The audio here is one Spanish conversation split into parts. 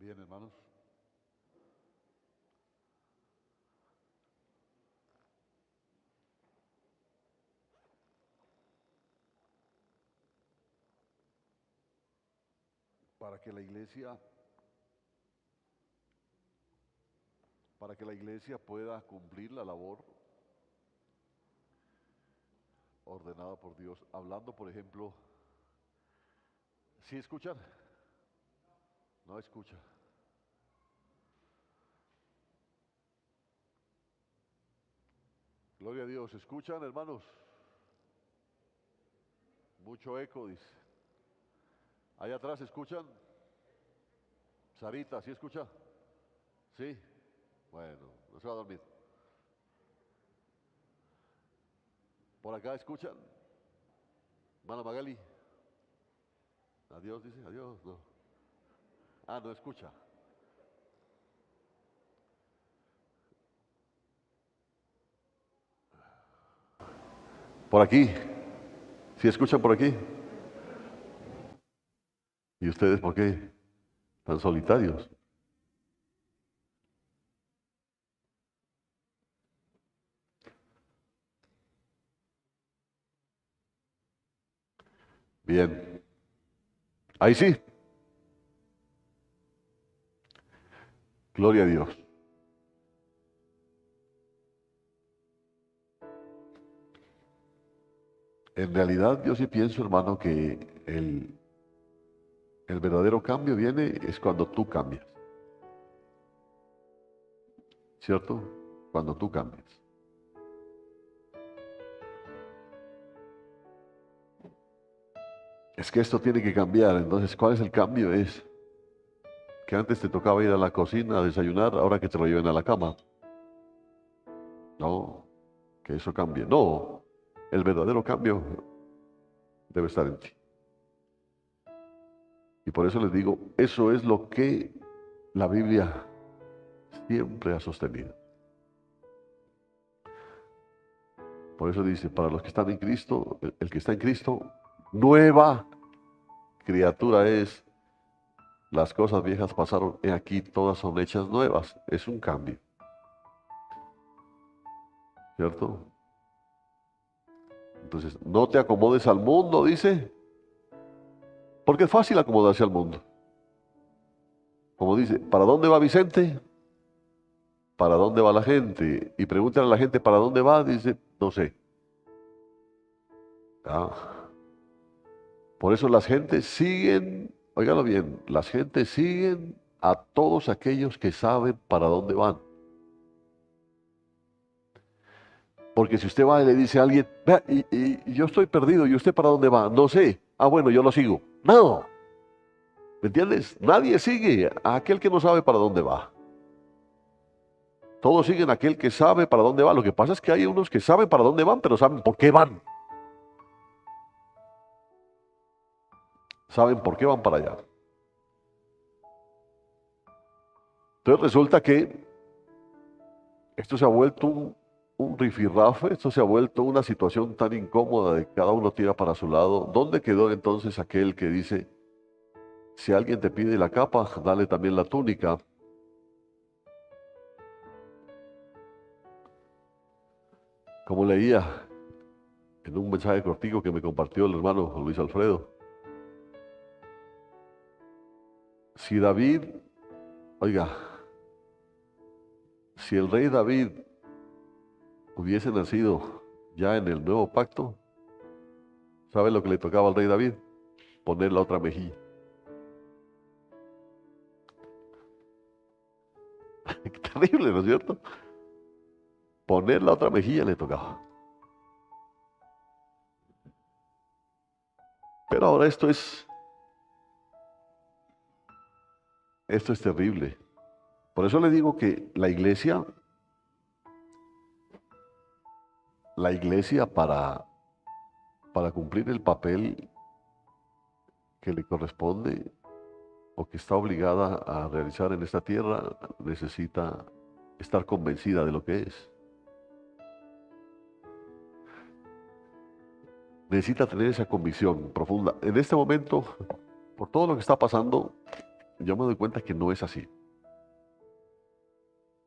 Bien, hermanos. Para que la iglesia, para que la iglesia pueda cumplir la labor ordenada por Dios, hablando, por ejemplo, ¿sí escuchan? No escucha. Gloria a Dios. ¿Escuchan, hermanos? Mucho eco, dice. Allá atrás, ¿escuchan? Sarita, ¿sí escucha? Sí. Bueno, no se va a dormir. Por acá, ¿escuchan? Mana Magali. Adiós, dice. Adiós. No. Ah, no escucha. Por aquí. ¿Sí escuchan por aquí? ¿Y ustedes por qué tan solitarios? Bien. Ahí sí. Gloria a Dios. En realidad yo sí pienso, hermano, que el verdadero cambio viene es cuando tú cambias, ¿cierto? Cuando tú cambias. Es que esto tiene que cambiar, entonces, ¿cuál es el cambio? Es que antes te tocaba ir a la cocina a desayunar, ahora que te lo lleven a la cama. No, que eso cambie. No, el verdadero cambio debe estar en ti. Y por eso les digo, eso es lo que la Biblia siempre ha sostenido. Por eso dice, para los que están en Cristo, el que está en Cristo, nueva criatura es. Las cosas viejas pasaron, he aquí todas son hechas nuevas. Es un cambio, ¿cierto? Entonces, no te acomodes al mundo, dice, porque es fácil acomodarse al mundo. Como dice, ¿para dónde va Vicente? ¿Para dónde va la gente? Y pregúntale a la gente, ¿para dónde va? Dice, no sé. Ah, por eso las gentes siguen, óigalo bien, las gentes siguen a todos aquellos que saben para dónde van. Porque si usted va y le dice a alguien, vea, y yo estoy perdido, ¿y usted para dónde va? No sé. Ah, bueno, yo lo sigo. No, ¿me entiendes? Nadie sigue a aquel que no sabe para dónde va. Todos siguen a aquel que sabe para dónde va. Lo que pasa es que hay unos que saben para dónde van, pero saben por qué van. Saben por qué van para allá. Entonces resulta que esto se ha vuelto un rifirrafe, esto se ha vuelto una situación tan incómoda de que cada uno tira para su lado. ¿Dónde quedó entonces aquel que dice, si alguien te pide la capa, dale también la túnica? Como leía en un mensaje cortico que me compartió el hermano Luis Alfredo, si David, oiga, si el rey David hubiese nacido ya en el nuevo pacto, ¿sabe lo que le tocaba al rey David? Poner la otra mejilla. Qué terrible, ¿no es cierto? Poner la otra mejilla le tocaba. Pero ahora esto es terrible. Por eso le digo que la iglesia para cumplir el papel que le corresponde o que está obligada a realizar en esta tierra, necesita estar convencida de lo que es. Necesita tener esa convicción profunda. En este momento, por todo lo que está pasando, yo me doy cuenta que no es así.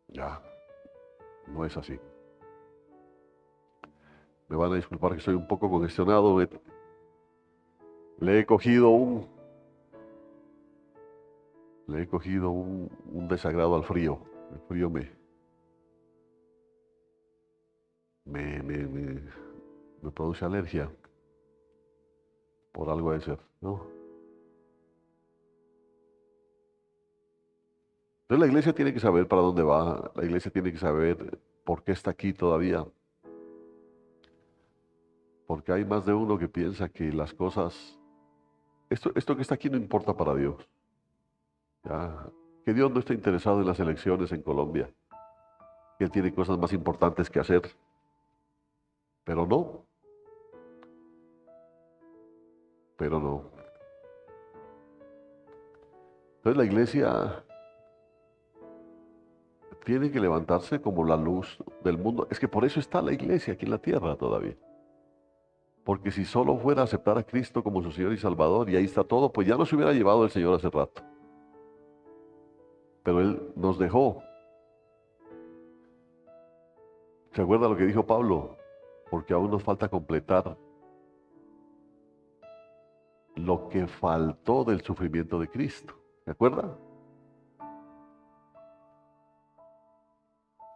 Ya, no es así. Me van a disculpar que estoy un poco congestionado. Le he cogido un desagrado al frío. El frío me, me, me, me produce alergia. Por algo de ser, ¿no? Entonces la iglesia tiene que saber para dónde va. La iglesia tiene que saber por qué está aquí todavía. Porque hay más de uno que piensa que las cosas, esto que está aquí no importa para Dios. ¿Ya? Que Dios no está interesado en las elecciones en Colombia. Que Él tiene cosas más importantes que hacer. Pero no, pero no. Entonces la iglesia tiene que levantarse como la luz del mundo. Es que por eso está la iglesia aquí en la tierra todavía. Porque si solo fuera a aceptar a Cristo como su Señor y Salvador y ahí está todo, pues ya nos hubiera llevado el Señor hace rato. Pero Él nos dejó. ¿Se acuerda lo que dijo Pablo? Porque aún nos falta completar lo que faltó del sufrimiento de Cristo. ¿Se acuerda?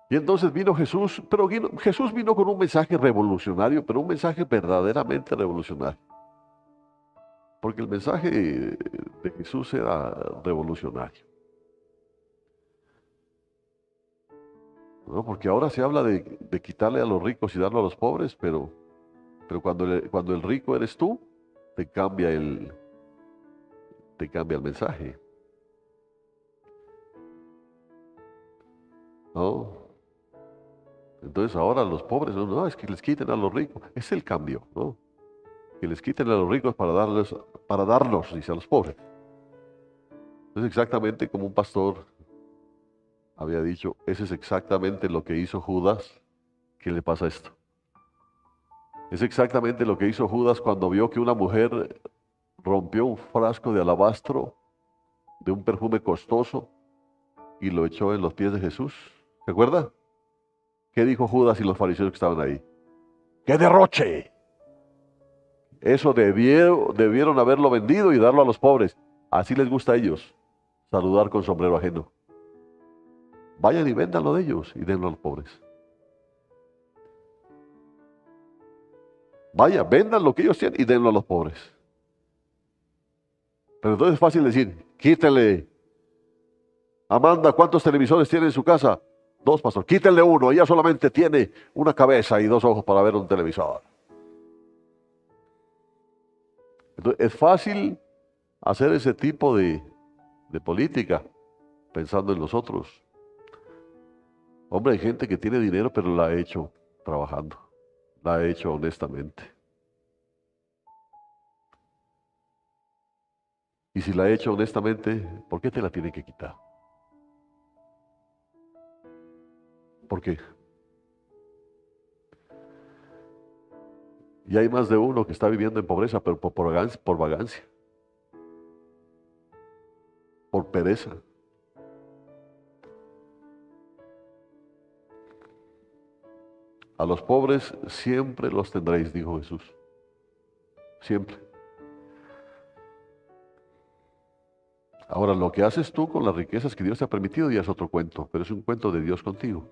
Y entonces vino Jesús, pero Jesús vino con un mensaje revolucionario, pero un mensaje verdaderamente revolucionario. Porque el mensaje de Jesús era revolucionario. ¿No? Porque ahora se habla de quitarle a los ricos y darlo a los pobres, pero cuando el rico eres tú, te cambia el mensaje. ¿No? Entonces ahora los pobres, no, es que les quiten a los ricos. Es el cambio, ¿no? Que les quiten a los ricos para darlos, dice, a los pobres. Es exactamente como un pastor había dicho, ese es exactamente lo que hizo Judas. ¿Qué le pasa a esto? Es exactamente lo que hizo Judas cuando vio que una mujer rompió un frasco de alabastro de un perfume costoso y lo echó en los pies de Jesús. ¿Se acuerda? ¿Qué dijo Judas y los fariseos que estaban ahí? ¡Qué derroche! Eso debieron haberlo vendido y darlo a los pobres. Así les gusta a ellos, saludar con sombrero ajeno. Vayan y véndanlo de ellos y denlo a los pobres. Vaya, vendan lo que ellos tienen y denlo a los pobres. Pero entonces es fácil decir, quítenle. Amanda, ¿cuántos televisores tiene en su casa? Dos, pastor. Quítenle uno. Ella solamente tiene una cabeza y dos ojos para ver un televisor. Entonces es fácil hacer ese tipo de política pensando en los otros. Hombre, hay gente que tiene dinero, pero la ha hecho trabajando. La ha hecho honestamente. Y si la ha hecho honestamente, ¿por qué te la tienen que quitar? ¿Por qué? Y hay más de uno que está viviendo en pobreza, pero por vagancia, por pereza. A los pobres siempre los tendréis, dijo Jesús. Siempre. Ahora, lo que haces tú con las riquezas que Dios te ha permitido ya es otro cuento, pero es un cuento de Dios contigo.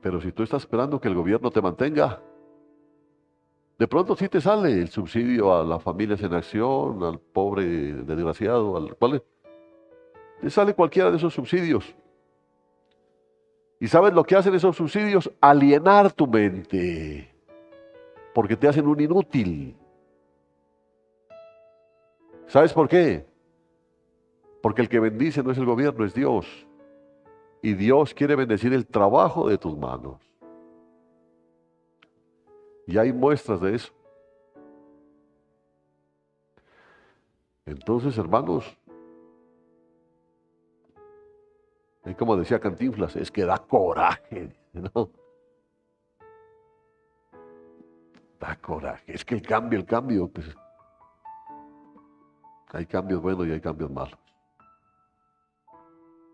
Pero si tú estás esperando que el gobierno te mantenga, de pronto sí te sale el subsidio a las familias en acción, al pobre desgraciado, te sale cualquiera de esos subsidios. ¿Y sabes lo que hacen esos subsidios? Alienar tu mente, porque te hacen un inútil. ¿Sabes por qué? Porque el que bendice no es el gobierno, es Dios. Y Dios quiere bendecir el trabajo de tus manos. Y hay muestras de eso. Entonces, hermanos, es como decía Cantinflas, es que da coraje, ¿no? Da coraje. Es que el cambio, pues, hay cambios buenos y hay cambios malos.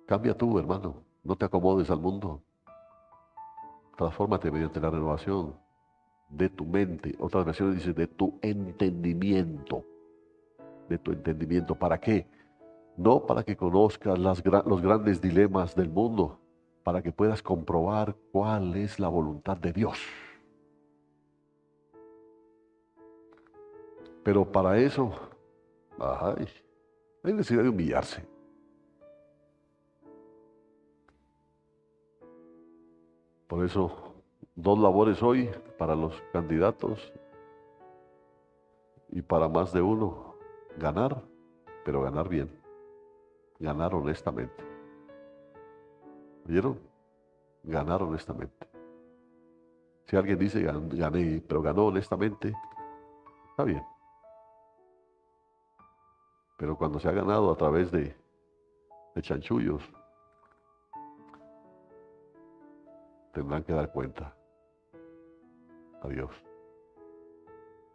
Cambia tú, hermano. No te acomodes al mundo. Transfórmate mediante la renovación de tu mente. Otras versiones dicen de tu entendimiento. De tu entendimiento. ¿Para qué? No para que conozcas los grandes dilemas del mundo, para que puedas comprobar cuál es la voluntad de Dios. Pero para eso, hay necesidad de humillarse. Por eso, dos labores hoy para los candidatos y para más de uno. Ganar, pero ganar bien. Ganar honestamente. ¿Vieron? Ganar honestamente. Si alguien dice gané, pero ganó honestamente, está bien. Pero cuando se ha ganado a través de chanchullos, tendrán que dar cuenta. Adiós.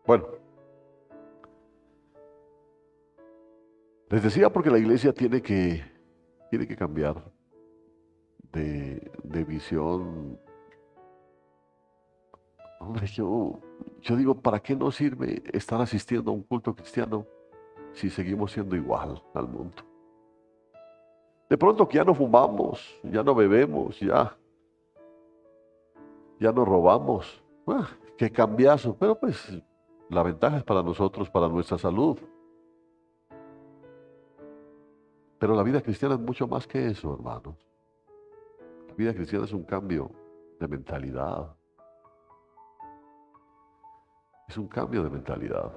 Bueno, les decía porque la iglesia tiene que cambiar de visión. Hombre, yo digo, ¿para qué nos sirve estar asistiendo a un culto cristiano si seguimos siendo igual al mundo? De pronto que ya no fumamos, ya no bebemos, ya no robamos. Qué cambiazo, pero pues la ventaja es para nosotros, para nuestra salud. Pero la vida cristiana es mucho más que eso, hermanos. La vida cristiana es un cambio de mentalidad. Es un cambio de mentalidad.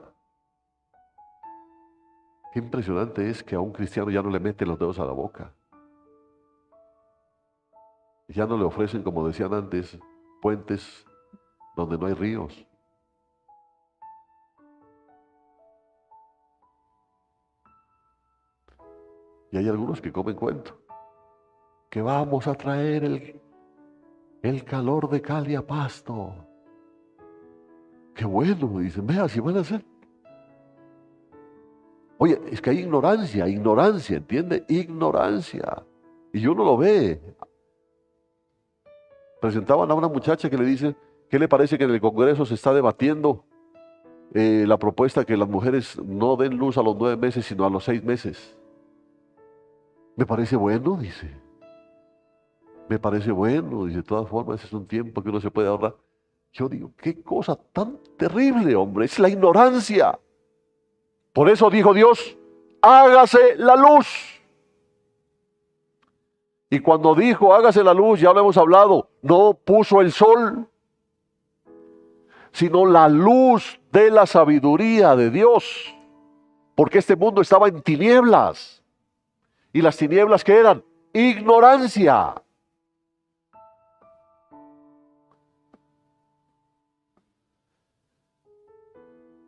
Qué impresionante es que a un cristiano ya no le meten los dedos a la boca. Ya no le ofrecen, como decían antes, puentes donde no hay ríos. Y hay algunos que comen cuento. Que vamos a traer el calor de Cali a Pasto. Qué bueno, dicen, vea, si van a hacer. Oye, es que hay ignorancia, ¿entiende? Ignorancia. Y uno lo ve. Presentaban a una muchacha que le dicen, ¿qué le parece que en el Congreso se está debatiendo la propuesta que las mujeres no den luz a los 9 meses, sino a los 6 meses? Me parece bueno, dice. Me parece bueno, dice, de todas formas, es un tiempo que uno se puede ahorrar. Yo digo, qué cosa tan terrible, hombre, es la ignorancia. Por eso dijo Dios, hágase la luz. Y cuando dijo, hágase la luz, ya lo hemos hablado, no puso el sol, sino la luz de la sabiduría de Dios. Porque este mundo estaba en tinieblas. ¿Y las tinieblas qué eran? Ignorancia.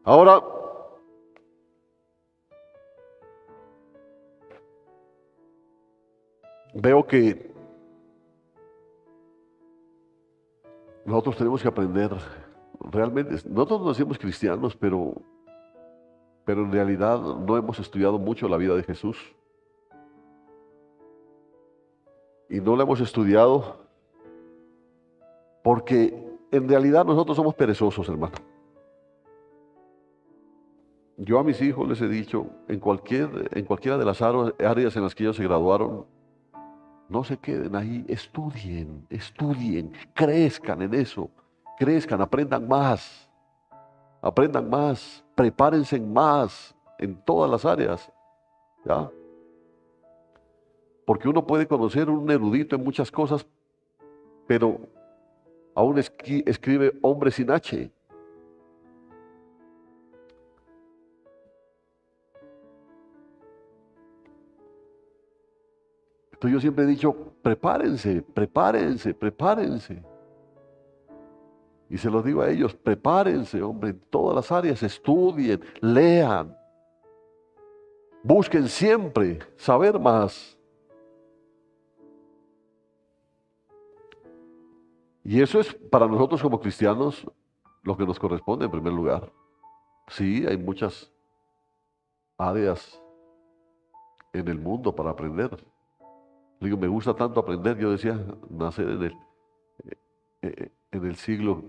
Ahora, veo que nosotros tenemos que aprender, realmente, nosotros nos decimos cristianos, pero en realidad no hemos estudiado mucho la vida de Jesús. Y no la hemos estudiado porque en realidad nosotros somos perezosos, hermano. Yo a mis hijos les he dicho, en cualquiera de las áreas en las que ellos se graduaron, no se queden ahí, estudien, crezcan en eso, aprendan más, prepárense más en todas las áreas, ¿ya? Porque uno puede conocer un erudito en muchas cosas, pero aún escribe hombre sin H. Entonces yo siempre he dicho, prepárense. Y se los digo a ellos, prepárense, hombre, en todas las áreas, estudien, lean. Busquen siempre saber más. Y eso es para nosotros como cristianos lo que nos corresponde en primer lugar. Sí, hay muchas áreas en el mundo para aprender. Digo, me gusta tanto aprender. Yo decía, nacer en el siglo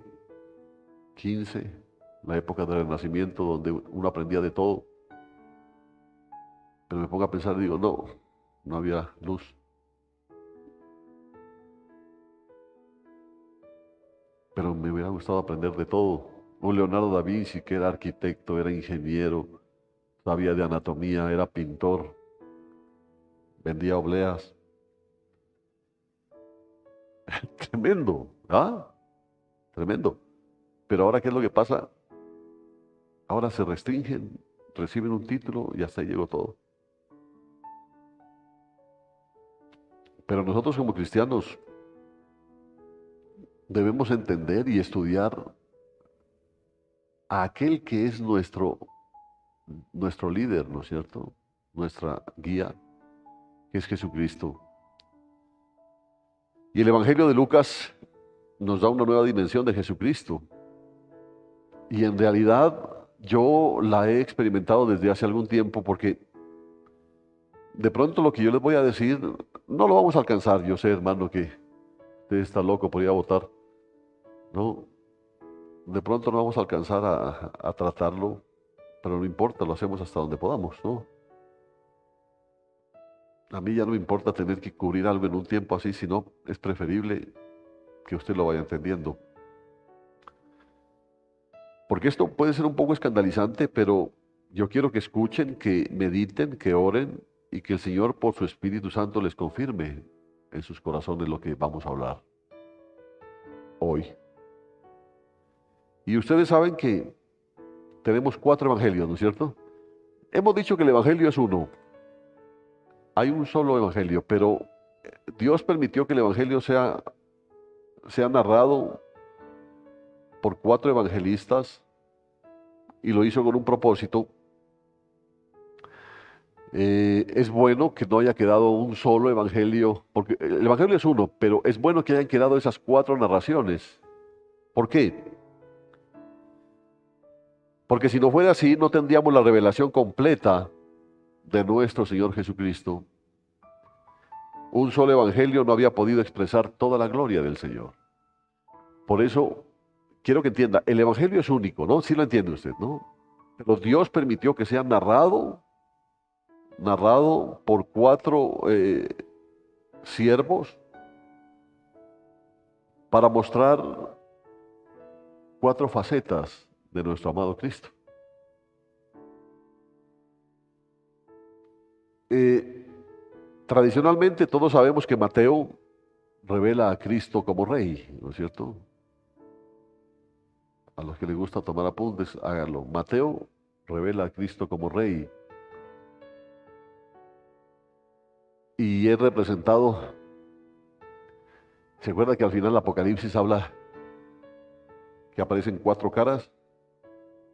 XV, la época del Renacimiento, donde uno aprendía de todo. Pero me pongo a pensar y digo, no, no había luz. Pero me hubiera gustado aprender de todo. Un Leonardo da Vinci, que era arquitecto, era ingeniero, sabía de anatomía, era pintor, vendía obleas. Tremendo, ¿ah? Tremendo. Pero ahora, ¿qué es lo que pasa? Ahora se restringen, reciben un título y hasta ahí llegó todo. Pero nosotros como cristianos debemos entender y estudiar a aquel que es nuestro líder, ¿no es cierto? Nuestra guía, que es Jesucristo. Y el Evangelio de Lucas nos da una nueva dimensión de Jesucristo. Y en realidad yo la he experimentado desde hace algún tiempo porque de pronto lo que yo les voy a decir no lo vamos a alcanzar. Yo sé, hermano, que usted está loco por ir a votar. No, de pronto no vamos a alcanzar a tratarlo, pero no importa, lo hacemos hasta donde podamos, ¿no? A mí ya no me importa tener que cubrir algo en un tiempo así, sino es preferible que usted lo vaya entendiendo. Porque esto puede ser un poco escandalizante, pero yo quiero que escuchen, que mediten, que oren y que el Señor por su Espíritu Santo les confirme en sus corazones lo que vamos a hablar hoy. Y ustedes saben que tenemos 4 evangelios, ¿no es cierto? Hemos dicho que el evangelio es uno. Hay un solo evangelio, pero Dios permitió que el evangelio sea narrado por 4 evangelistas y lo hizo con un propósito. Es bueno que no haya quedado un solo evangelio, porque el evangelio es uno, pero es bueno que hayan quedado esas 4 narraciones. ¿Por qué? Porque si no fuera así, no tendríamos la revelación completa de nuestro Señor Jesucristo. Un solo evangelio no había podido expresar toda la gloria del Señor. Por eso, quiero que entienda, el evangelio es único, ¿no? Sí lo entiende usted, ¿no? Pero Dios permitió que sea narrado por 4 siervos para mostrar 4 facetas de nuestro amado Cristo. Tradicionalmente todos sabemos que Mateo revela a Cristo como rey, ¿no es cierto? A los que les gusta tomar apuntes, háganlo. Mateo revela a Cristo como rey y es representado. ¿Se acuerda que al final el Apocalipsis habla que aparecen 4 caras?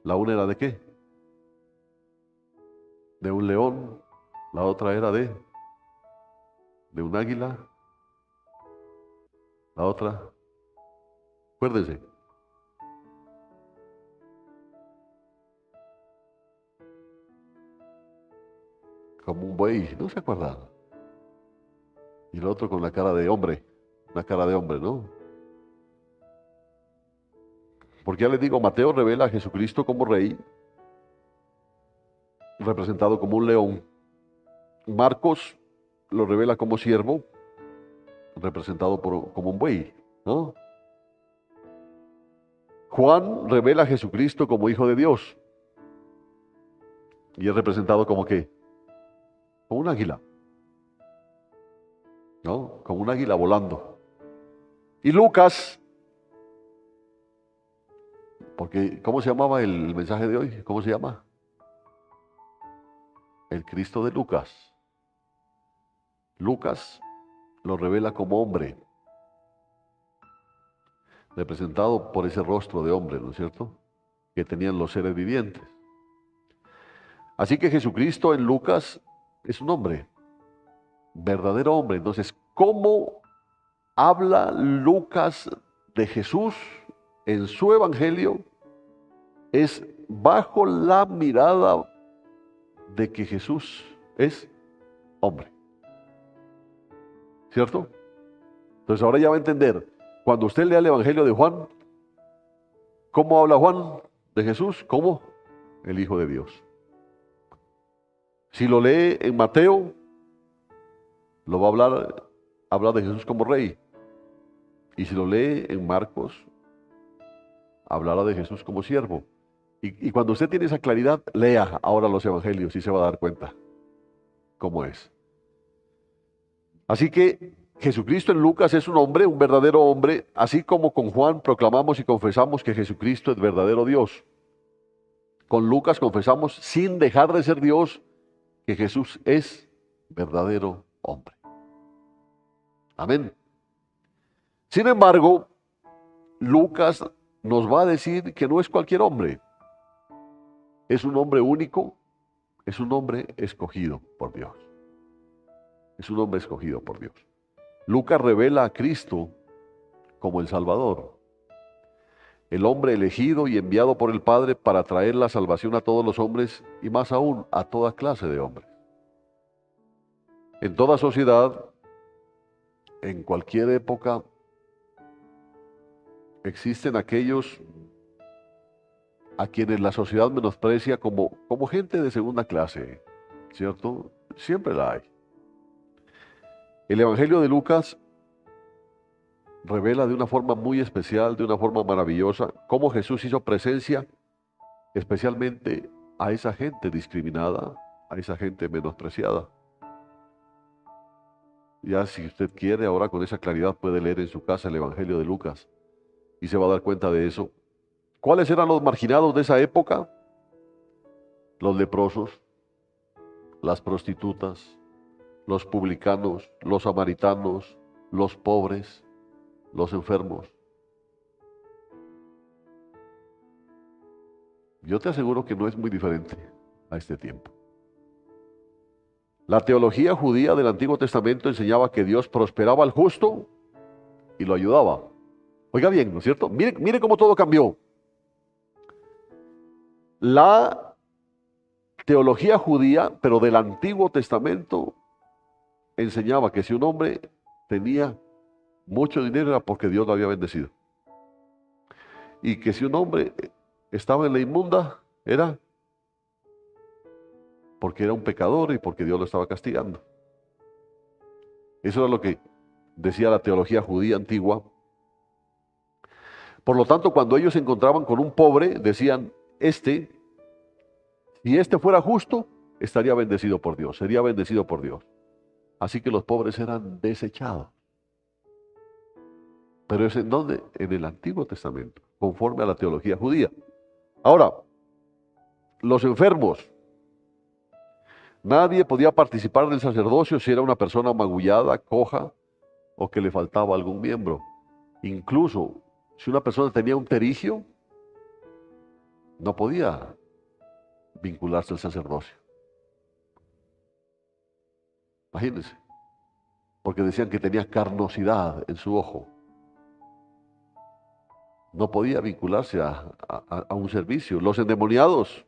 La una era de qué? De un león. La otra era de un águila. La otra, acuérdense, como un buey, ¿no se acuerdan? Y el otro con la cara de hombre, una cara de hombre, ¿no? Porque ya les digo, Mateo revela a Jesucristo como rey, representado como un león. Marcos lo revela como siervo, representado como un buey, ¿no? Juan revela a Jesucristo como hijo de Dios y es representado como ¿qué? Como un águila, ¿no? Como un águila volando. Y Lucas, porque ¿cómo se llamaba el mensaje de hoy? ¿Cómo se llama? El Cristo de Lucas. Lucas lo revela como hombre, representado por ese rostro de hombre, ¿no es cierto?, que tenían los seres vivientes. Así que Jesucristo en Lucas es un hombre, verdadero hombre. Entonces, ¿cómo habla Lucas de Jesús? en su evangelio es bajo la mirada de que Jesús es hombre. ¿Cierto? Entonces ahora ya va a entender, cuando usted lea el evangelio de Juan, ¿cómo habla Juan de Jesús? Como el Hijo de Dios. Si lo lee en Mateo, lo va a hablar de Jesús como rey. Y si lo lee en Marcos, hablará de Jesús como siervo. Y cuando usted tiene esa claridad, lea ahora los evangelios y se va a dar cuenta cómo es. Así que Jesucristo en Lucas es un hombre, un verdadero hombre, así como con Juan proclamamos y confesamos que Jesucristo es verdadero Dios. Con Lucas confesamos, sin dejar de ser Dios, que Jesús es verdadero hombre. Amén. Sin embargo, Lucas nos va a decir que no es cualquier hombre. Es un hombre único, es un hombre escogido por Dios. Es un hombre escogido por Dios. Lucas revela a Cristo como el Salvador, el hombre elegido y enviado por el Padre para traer la salvación a todos los hombres y más aún a toda clase de hombres. En toda sociedad, en cualquier época, existen aquellos a quienes la sociedad menosprecia como gente de segunda clase, ¿cierto? Siempre la hay. El Evangelio de Lucas revela de una forma muy especial, de una forma maravillosa, cómo Jesús hizo presencia especialmente a esa gente discriminada, a esa gente menospreciada. Ya si usted quiere, ahora con esa claridad puede leer en su casa el Evangelio de Lucas y se va a dar cuenta de eso. ¿Cuáles eran los marginados de esa época? Los leprosos, las prostitutas, los publicanos, los samaritanos, los pobres, los enfermos. Yo te aseguro que no es muy diferente a este tiempo. La teología judía del Antiguo Testamento enseñaba que Dios prosperaba al justo y lo ayudaba. Oiga bien, ¿no es cierto? Mire cómo todo cambió. La teología judía, pero del Antiguo Testamento, enseñaba que si un hombre tenía mucho dinero era porque Dios lo había bendecido. Y que si un hombre estaba en la inmunda era porque era un pecador y porque Dios lo estaba castigando. Eso era lo que decía la teología judía antigua. Por lo tanto, cuando ellos se encontraban con un pobre, decían, si este fuera justo, estaría bendecido por Dios, sería bendecido por Dios. Así que los pobres eran desechados. Pero ¿es en dónde? En el Antiguo Testamento, conforme a la teología judía. Ahora, los enfermos. Nadie podía participar del sacerdocio si era una persona magullada, coja o que le faltaba algún miembro. Incluso si una persona tenía un terigio, no podía vincularse al sacerdocio. Imagínense, porque decían que tenía carnosidad en su ojo. No podía vincularse a un servicio. Los endemoniados.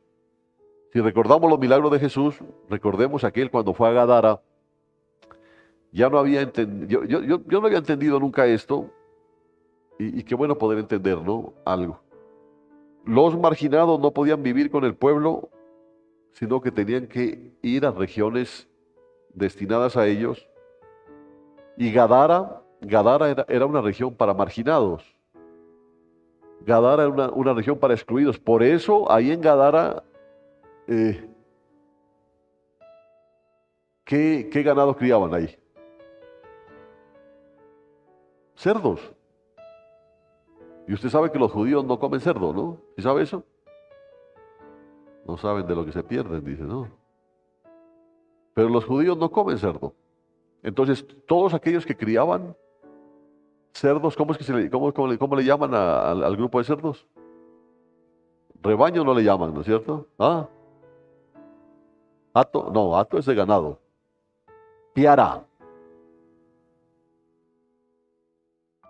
Si recordamos los milagros de Jesús, recordemos aquel cuando fue a Gadara. Ya no había entendido, yo no había entendido nunca esto, y qué bueno poder entender, ¿no? Algo. Los marginados no podían vivir con el pueblo, sino que tenían que ir a regiones destinadas a ellos. Y Gadara era una región para marginados. Gadara era una región para excluidos. Por eso, ahí en Gadara, ¿qué ganado criaban ahí? Cerdos. Y usted sabe que los judíos no comen cerdo, ¿no? ¿Sí sabe eso? No saben de lo que se pierden, dice, ¿no? Pero los judíos no comen cerdo. Entonces, todos aquellos que criaban cerdos, ¿cómo le llaman al grupo de cerdos? Rebaño no le llaman, ¿no es cierto? ¿Ah? Hato, no, hato es de ganado. Piara.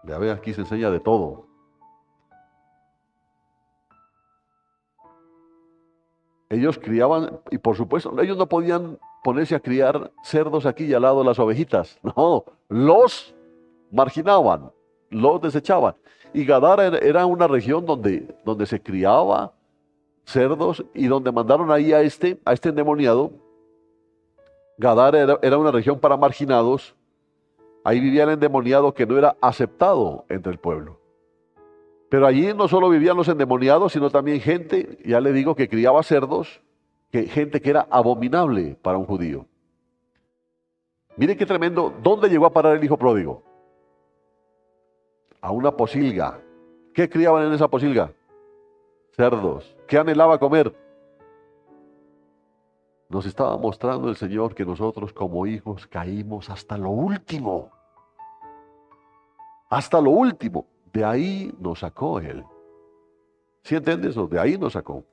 Ya ve, aquí se enseña de todo. Ellos criaban, y por supuesto, ellos no podían ponerse a criar cerdos aquí y al lado de las ovejitas. No, los marginaban, los desechaban. Y Gadara era una región donde se criaba cerdos y donde mandaron ahí a este endemoniado. Gadara era una región para marginados. Ahí vivía el endemoniado que no era aceptado entre el pueblo. Pero allí no solo vivían los endemoniados, sino también gente, ya le digo, que criaba cerdos, gente que era abominable para un judío. Mire qué tremendo. ¿Dónde llegó a parar el hijo pródigo? A una posilga. ¿Qué criaban en esa posilga? Cerdos. ¿Qué anhelaba comer? Nos estaba mostrando el Señor que nosotros como hijos caímos hasta lo último. Hasta lo último. De ahí nos sacó Él. ¿Sí entiendes eso? De ahí nos sacó.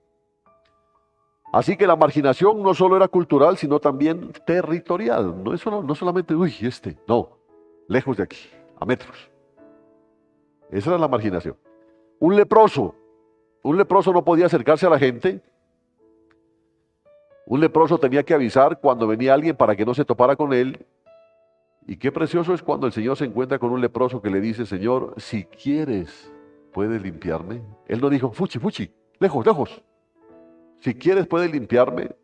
Así que la marginación no solo era cultural, sino también territorial. No solamente, no, lejos de aquí, a metros. Esa era la marginación. Un leproso no podía acercarse a la gente. Un leproso tenía que avisar cuando venía alguien para que no se topara con él. Y qué precioso es cuando el Señor se encuentra con un leproso que le dice, Señor, si quieres, puedes limpiarme. Él no dijo, fuchi, fuchi, lejos, lejos. Si quieres, puedes limpiarme.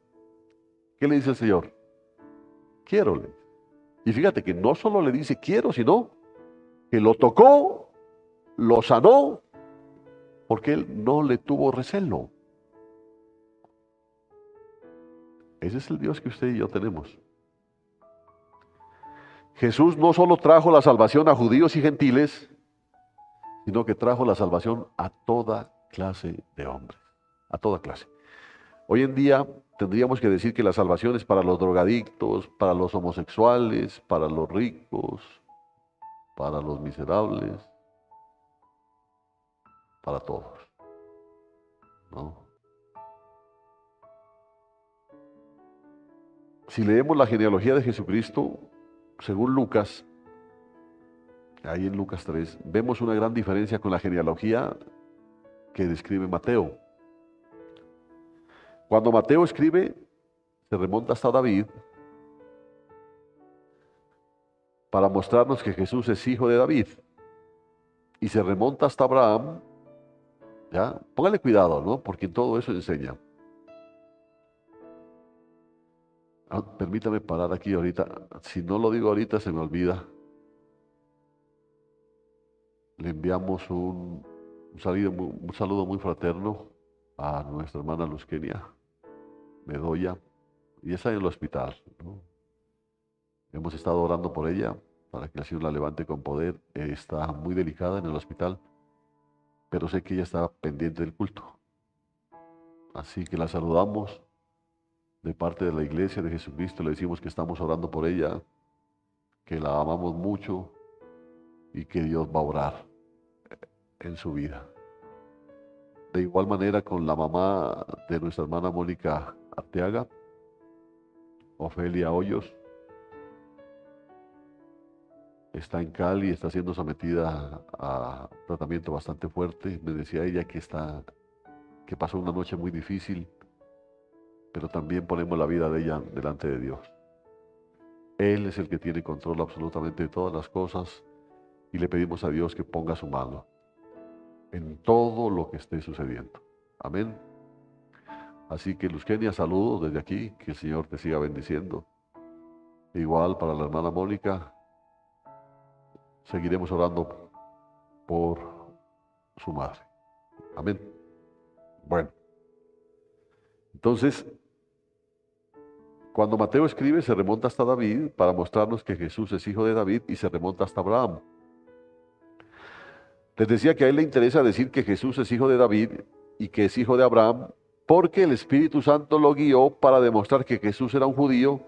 ¿Qué le dice el Señor? Quiero. Y fíjate que no solo le dice quiero, sino que lo tocó, lo sanó, porque él no le tuvo recelo. Ese es el Dios que usted y yo tenemos. Jesús no solo trajo la salvación a judíos y gentiles, sino que trajo la salvación a toda clase de hombres, a toda clase. Hoy en día tendríamos que decir que la salvación es para los drogadictos, para los homosexuales, para los ricos, para los miserables, para todos, ¿no? Si leemos la genealogía de Jesucristo, según Lucas, ahí en Lucas 3, vemos una gran diferencia con la genealogía que describe Mateo. Cuando Mateo escribe, se remonta hasta David para mostrarnos que Jesús es hijo de David. Y se remonta hasta Abraham, ¿ya? Póngale cuidado, ¿no? Porque en todo eso enseña. Permítame parar aquí ahorita. Si no lo digo ahorita, se me olvida. Le enviamos un saludo muy fraterno a nuestra hermana Luz Kenia Bedoya, y está en el hospital, ¿no? Hemos estado orando por ella para que el Señor la levante con poder. Está muy delicada en el hospital, pero sé que ella está pendiente del culto. Así que la saludamos de parte de la iglesia de Jesucristo. Le decimos que estamos orando por ella, que la amamos mucho y que Dios va a orar en su vida. De igual manera con la mamá de nuestra hermana Mónica Arteaga, Ofelia Hoyos, está en Cali, está siendo sometida a tratamiento bastante fuerte. Me decía ella que pasó una noche muy difícil, pero también ponemos la vida de ella delante de Dios. Él es el que tiene control absolutamente de todas las cosas y le pedimos a Dios que ponga su mano en todo lo que esté sucediendo. Amén. Así que Luz Kenia, saludos desde aquí, que el Señor te siga bendiciendo. Igual para la hermana Mónica, seguiremos orando por su madre. Amén. Bueno, entonces, cuando Mateo escribe, se remonta hasta David para mostrarnos que Jesús es hijo de David, y se remonta hasta Abraham. Les decía que a él le interesa decir que Jesús es hijo de David y que es hijo de Abraham, porque el Espíritu Santo lo guió para demostrar que Jesús era un judío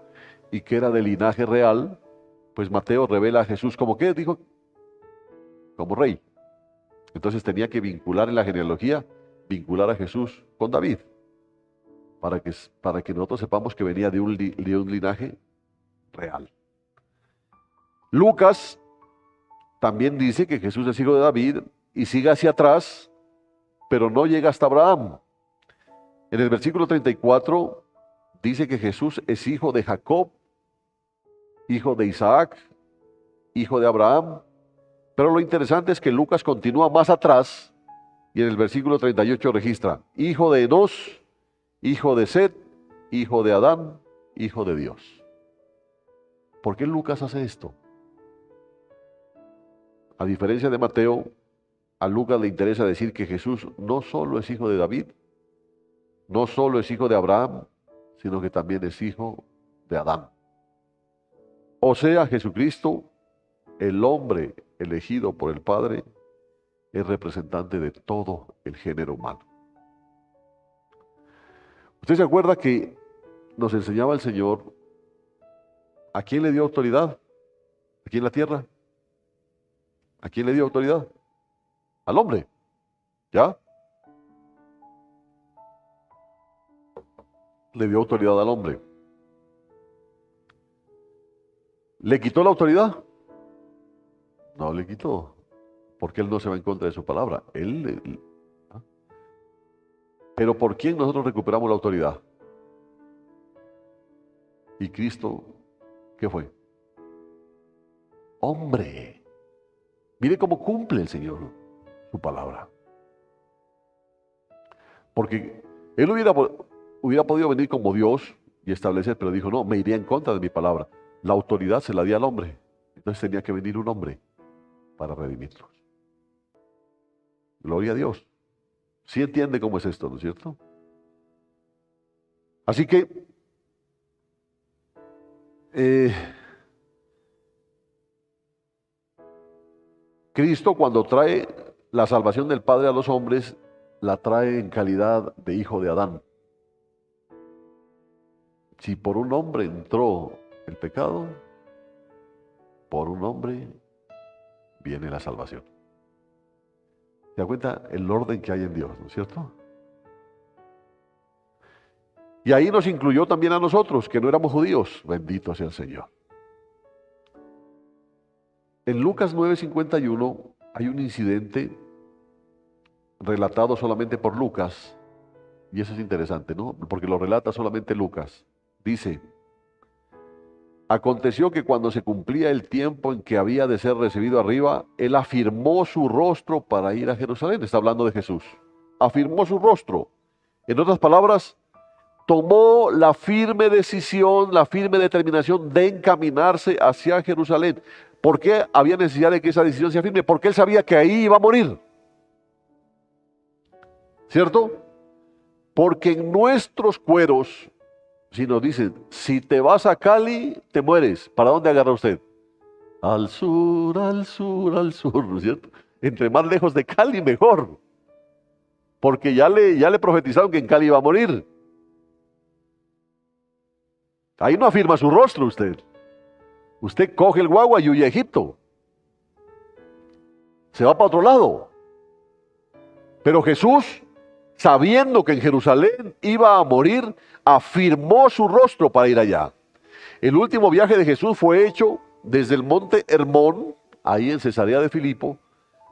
y que era de linaje real. Pues Mateo revela a Jesús como, ¿qué dijo? Como rey. Entonces tenía que vincular en la genealogía, vincular a Jesús con David, para que nosotros sepamos que venía de un linaje real. Lucas también dice que Jesús es hijo de David y sigue hacia atrás, pero no llega hasta Abraham. En el versículo 34 dice que Jesús es hijo de Jacob, hijo de Isaac, hijo de Abraham. Pero lo interesante es que Lucas continúa más atrás y en el versículo 38 registra, hijo de Enós, hijo de Set, hijo de Adán, hijo de Dios. ¿Por qué Lucas hace esto? A diferencia de Mateo, a Lucas le interesa decir que Jesús no solo es hijo de David, no solo es hijo de Abraham, sino que también es hijo de Adán. O sea, Jesucristo, el hombre elegido por el Padre, es representante de todo el género humano. ¿Usted se acuerda que nos enseñaba el Señor a quién le dio autoridad aquí en la tierra? ¿A quién le dio autoridad? Al hombre. ¿Ya? Le dio autoridad al hombre. ¿Le quitó la autoridad? No le quitó, porque Él no se va en contra de su palabra. ¿Ah? Pero ¿por quién nosotros recuperamos la autoridad? ¿Y Cristo qué fue? Hombre. Mire cómo cumple el Señor su palabra. Porque Él hubiera podido venir como Dios y establecer, pero dijo, no, me iría en contra de mi palabra. La autoridad se la di al hombre. Entonces tenía que venir un hombre para redimirlos. Gloria a Dios. ¿Sí entiende cómo es esto, no es cierto? Así que Cristo, cuando trae la salvación del Padre a los hombres, la trae en calidad de hijo de Adán. Si por un hombre entró el pecado, por un hombre viene la salvación. ¿Se da cuenta el orden que hay en Dios, no es cierto? Y ahí nos incluyó también a nosotros, que no éramos judíos. Bendito sea el Señor. En Lucas 9:51 hay un incidente relatado solamente por Lucas, y eso es interesante, ¿no? Porque lo relata solamente Lucas. Dice, aconteció que cuando se cumplía el tiempo en que había de ser recibido arriba, él afirmó su rostro para ir a Jerusalén. Está hablando de Jesús. Afirmó su rostro. En otras palabras, tomó la firme decisión, la firme determinación de encaminarse hacia Jerusalén. ¿Por qué había necesidad de que esa decisión sea firme? Porque él sabía que ahí iba a morir. ¿Cierto? Porque en nuestros cueros, si nos dicen, si te vas a Cali, te mueres. ¿Para dónde agarra usted? Al sur, al sur, al sur, ¿no es cierto? Entre más lejos de Cali, mejor. Porque ya le profetizaron que en Cali iba a morir. Ahí no afirma su rostro usted. Usted coge el guagua y huye a Egipto. Se va para otro lado. Pero Jesús, sabiendo que en Jerusalén iba a morir, afirmó su rostro para ir allá. El último viaje de Jesús fue hecho desde el monte Hermón, ahí en Cesarea de Filipo,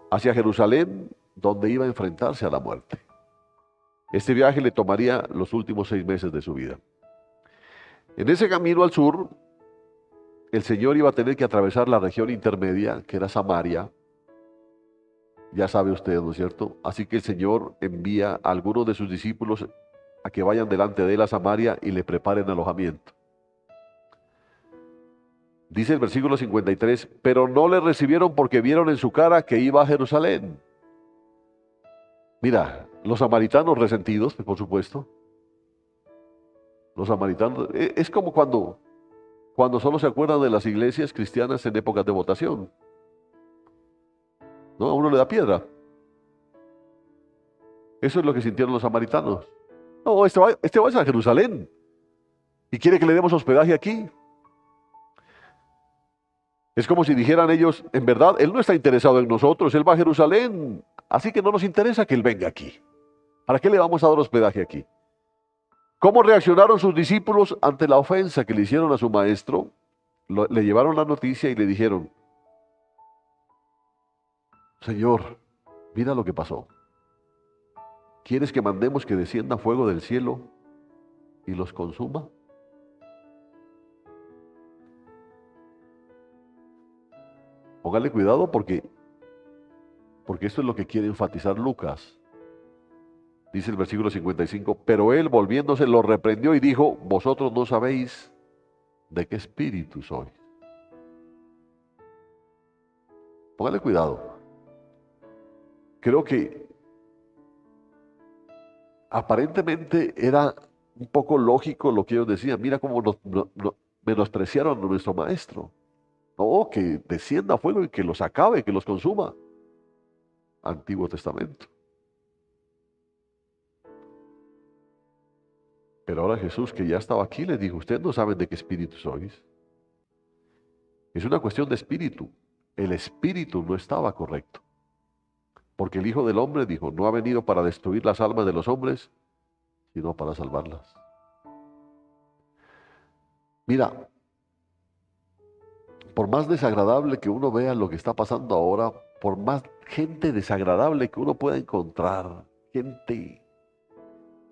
hacia Jerusalén, donde iba a enfrentarse a la muerte. Este viaje le tomaría los últimos 6 meses de su vida. En ese camino al sur, el Señor iba a tener que atravesar la región intermedia, que era Samaria. Ya sabe usted, ¿no es cierto? Así que el Señor envía a algunos de sus discípulos a que vayan delante de él a Samaria y le preparen alojamiento. Dice el versículo 53, pero no le recibieron porque vieron en su cara que iba a Jerusalén. Mira, los samaritanos resentidos, por supuesto. Los samaritanos, es como cuando solo se acuerdan de las iglesias cristianas en épocas de votación. ¿No? A uno le da piedra. Eso es lo que sintieron los samaritanos. No, este va a Jerusalén y quiere que le demos hospedaje aquí. Es como si dijeran ellos, en verdad, él no está interesado en nosotros, él va a Jerusalén, así que no nos interesa que él venga aquí. ¿Para qué le vamos a dar hospedaje aquí? ¿Cómo reaccionaron sus discípulos ante la ofensa que le hicieron a su maestro? Le llevaron la noticia y le dijeron, Señor, mira lo que pasó. ¿Quieres que mandemos que descienda fuego del cielo y los consuma? Póngale cuidado porque esto es lo que quiere enfatizar Lucas. Dice el versículo 55, pero él volviéndose lo reprendió y dijo, vosotros no sabéis de qué espíritu sois. Póngale cuidado. Creo que aparentemente era un poco lógico lo que ellos decían. Mira cómo menospreciaron a nuestro maestro. No, que descienda fuego y que los acabe, que los consuma. Antiguo Testamento. Pero ahora Jesús, que ya estaba aquí, les dijo, ustedes no saben de qué espíritu sois. Es una cuestión de espíritu. El espíritu no estaba correcto. Porque el Hijo del Hombre dijo, no ha venido para destruir las almas de los hombres, sino para salvarlas. Mira, por más desagradable que uno vea lo que está pasando ahora, por más gente desagradable que uno pueda encontrar, gente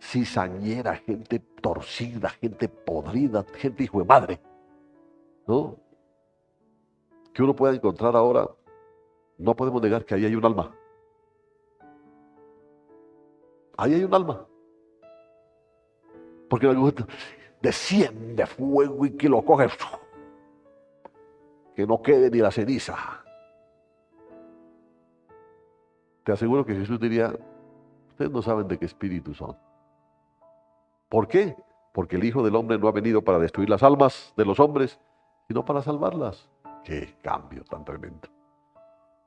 cizañera, gente torcida, gente podrida, gente hijo de madre, ¿no? Que uno pueda encontrar ahora, no podemos negar que ahí hay un alma. Ahí hay un alma. Porque en algún momento desciende fuego y que lo coge, que no quede ni la ceniza. Te aseguro que Jesús diría, ustedes no saben de qué espíritu son. ¿Por qué? Porque el Hijo del Hombre no ha venido para destruir las almas de los hombres, sino para salvarlas. ¡Qué cambio tan tremendo!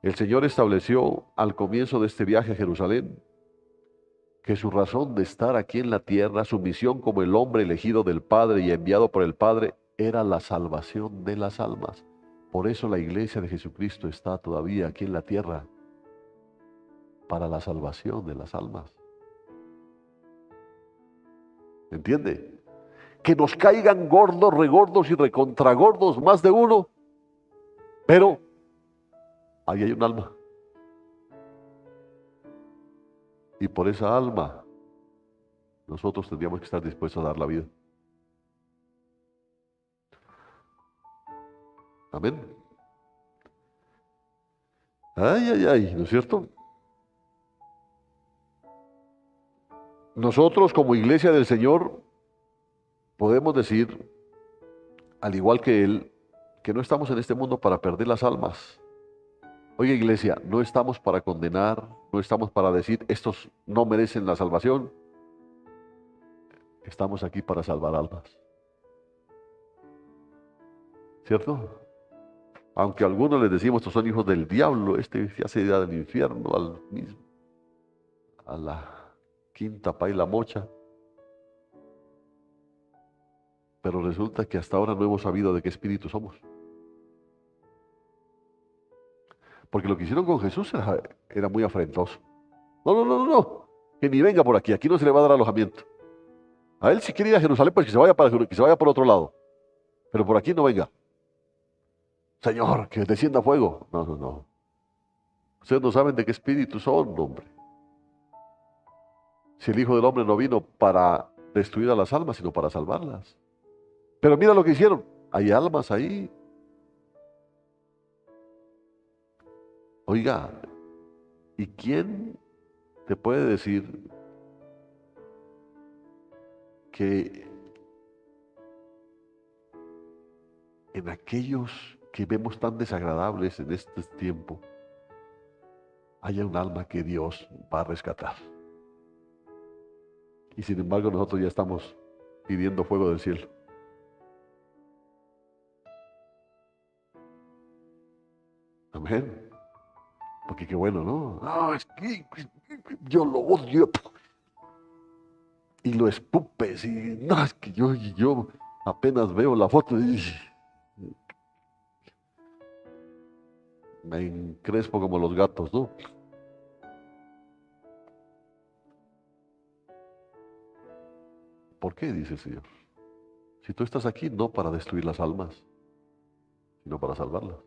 El Señor estableció al comienzo de este viaje a Jerusalén que su razón de estar aquí en la tierra, su misión como el hombre elegido del Padre y enviado por el Padre, era la salvación de las almas. Por eso la iglesia de Jesucristo está todavía aquí en la tierra, para la salvación de las almas. ¿Entiende? Que nos caigan gordos, regordos y recontragordos más de uno, pero ahí hay un alma. Y por esa alma nosotros tendríamos que estar dispuestos a dar la vida. Amén. Ay, ay, ay, ¿no es cierto? Nosotros como iglesia del Señor podemos decir, al igual que Él, que no estamos en este mundo para perder las almas. Oiga, iglesia, no estamos para condenar, no estamos para decir, estos no merecen la salvación. Estamos aquí para salvar almas. ¿Cierto? Aunque a algunos les decimos, estos son hijos del diablo, este ya se irá del infierno al mismo, a la quinta paila mocha. Pero resulta que hasta ahora no hemos sabido de qué espíritu somos. Porque lo que hicieron con Jesús era muy afrentoso. No, no, no, no, no. Que ni venga por aquí. Aquí no se le va a dar alojamiento. A él si quiere ir a Jerusalén, pues que se vaya por otro lado. Pero por aquí no venga. Señor, que descienda fuego. No, no, no. Ustedes no saben de qué espíritu son, hombre. Si el Hijo del Hombre no vino para destruir a las almas, sino para salvarlas. Pero mira lo que hicieron. Hay almas ahí. Oiga, ¿y quién te puede decir que en aquellos que vemos tan desagradables en este tiempo, haya un alma que Dios va a rescatar? Y sin embargo nosotros ya estamos pidiendo fuego del cielo. Amén. Porque qué bueno, ¿no? No, es que yo lo odio. Y lo espupes. Y no, es que yo apenas veo la foto y me encrespo como los gatos, ¿no? ¿Por qué? Dice el Señor. Si tú estás aquí no para destruir las almas, sino para salvarlas.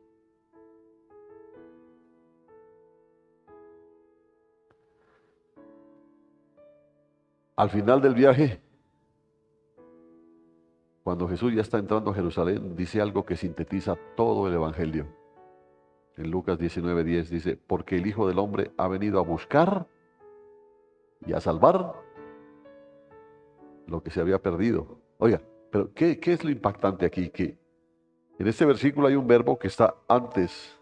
Al final del viaje, cuando Jesús ya está entrando a Jerusalén, dice algo que sintetiza todo el Evangelio. En Lucas 19:10 dice, porque el Hijo del Hombre ha venido a buscar y a salvar lo que se había perdido. Oiga, pero ¿qué es lo impactante aquí? Que en este versículo hay un verbo que está antes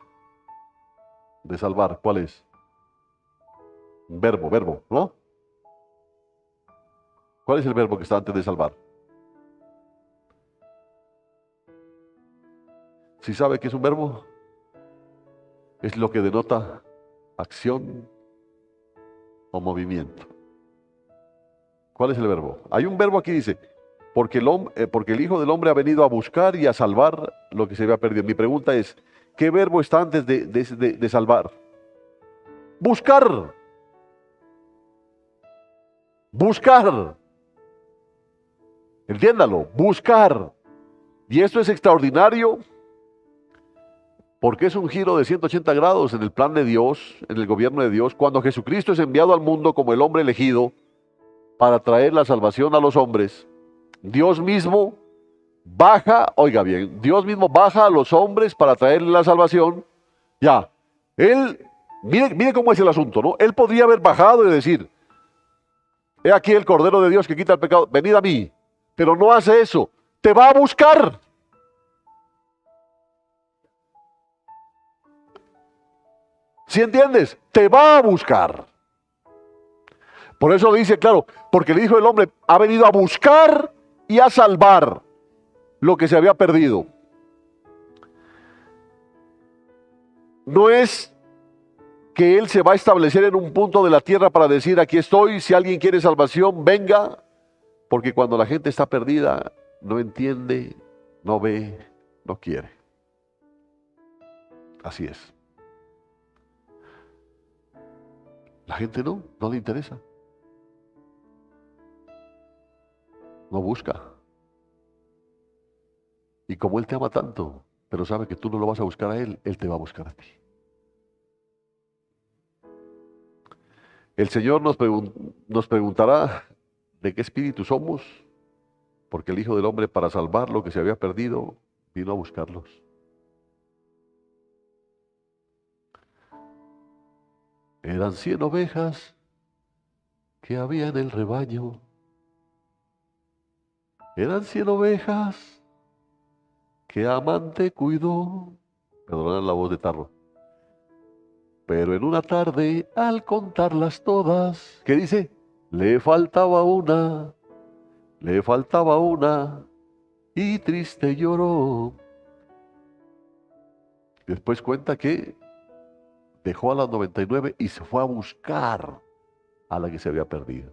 de salvar. ¿Cuál es? Un verbo, ¿no? ¿Cuál es el verbo que está antes de salvar? ¿Sí sabe qué es un verbo? Es lo que denota acción o movimiento. ¿Cuál es el verbo? Hay un verbo aquí, dice, porque el Hijo del Hombre ha venido a buscar y a salvar lo que se había perdido. Mi pregunta es, ¿qué verbo está antes de salvar? Buscar. Buscar. Entiéndalo, buscar. Y esto es extraordinario porque es un giro de 180 grados en el plan de Dios, en el gobierno de Dios, cuando Jesucristo es enviado al mundo como el hombre elegido para traer la salvación a los hombres. Dios mismo baja, oiga bien, Dios mismo baja a los hombres para traerle la salvación. Ya, mire cómo es el asunto, ¿no? Él podría haber bajado y decir, he aquí el Cordero de Dios que quita el pecado, venid a mí. Pero no hace eso, te va a buscar. ¿Sí entiendes? Te va a buscar. Por eso dice, claro, porque el Hijo del Hombre ha venido a buscar y a salvar lo que se había perdido. No es que Él se va a establecer en un punto de la tierra para decir, aquí estoy, si alguien quiere salvación, venga. Porque cuando la gente está perdida, no entiende, no ve, no quiere. Así es. La gente no le interesa. No busca. Y como Él te ama tanto, pero sabe que tú no lo vas a buscar a Él, Él te va a buscar a ti. El Señor nos preguntará de qué espíritu somos, porque el Hijo del Hombre, para salvar lo que se había perdido, vino a buscarlos. Eran 100 ovejas que había en el rebaño. Eran 100 ovejas que amante cuidó. Perdonad la voz de tarro. Pero en una tarde, al contarlas todas, ¿qué dice? Le faltaba una, y triste lloró. Después cuenta que dejó a las 99 y se fue a buscar a la que se había perdido.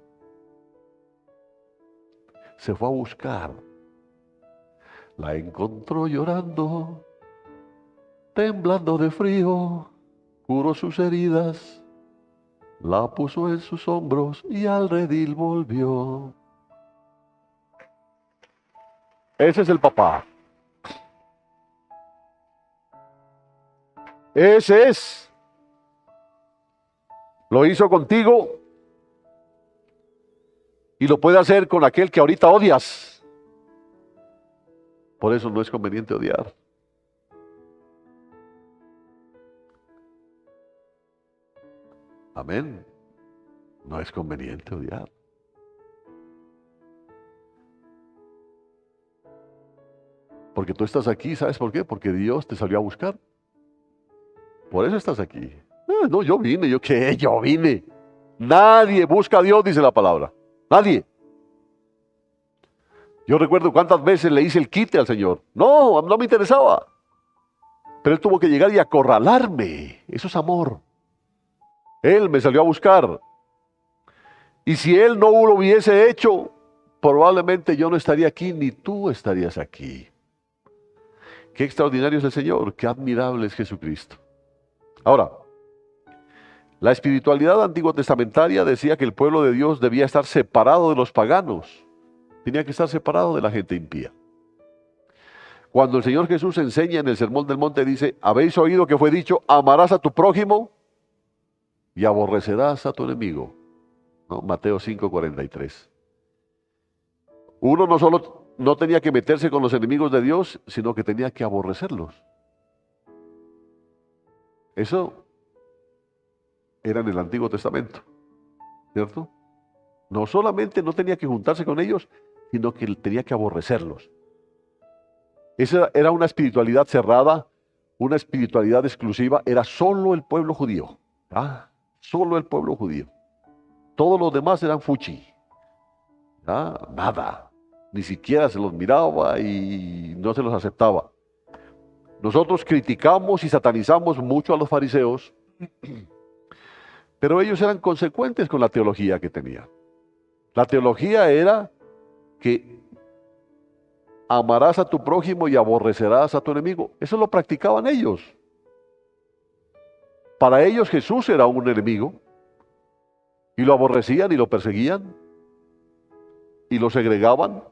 Se fue a buscar. La encontró llorando, temblando de frío, curó sus heridas, la puso en sus hombros y al redil volvió. Ese es el papá. Ese es. Lo hizo contigo y lo puede hacer con aquel que ahorita odias. Por eso no es conveniente odiar. Amén. No es conveniente odiar. Porque tú estás aquí, ¿sabes por qué? Porque Dios te salió a buscar. Por eso estás aquí. No, yo vine, ¿yo qué? Yo vine. Nadie busca a Dios, dice la palabra. Nadie. Yo recuerdo cuántas veces le hice el quite al Señor. No me interesaba. Pero Él tuvo que llegar y acorralarme. Eso es amor. Él me salió a buscar. Y si Él no lo hubiese hecho, probablemente yo no estaría aquí, ni tú estarías aquí. Qué extraordinario es el Señor, qué admirable es Jesucristo. Ahora, la espiritualidad antiguo testamentaria decía que el pueblo de Dios debía estar separado de los paganos. Tenía que estar separado de la gente impía. Cuando el Señor Jesús enseña en el Sermón del Monte, dice, habéis oído que fue dicho, amarás a tu prójimo y aborrecerás a tu enemigo. ¿No? Mateo 5:43. Uno no solo no tenía que meterse con los enemigos de Dios, sino que tenía que aborrecerlos. Eso era en el Antiguo Testamento, ¿cierto? No solamente no tenía que juntarse con ellos, sino que tenía que aborrecerlos. Esa era una espiritualidad cerrada, una espiritualidad exclusiva, era solo el pueblo judío. Solo el pueblo judío. Todos los demás eran fuchi. Nada. Ni siquiera se los miraba y no se los aceptaba. Nosotros criticamos y satanizamos mucho a los fariseos, pero ellos eran consecuentes con la teología que tenían. La teología era que amarás a tu prójimo y aborrecerás a tu enemigo. Eso lo practicaban ellos. Para ellos Jesús era un enemigo y lo aborrecían y lo perseguían y lo segregaban.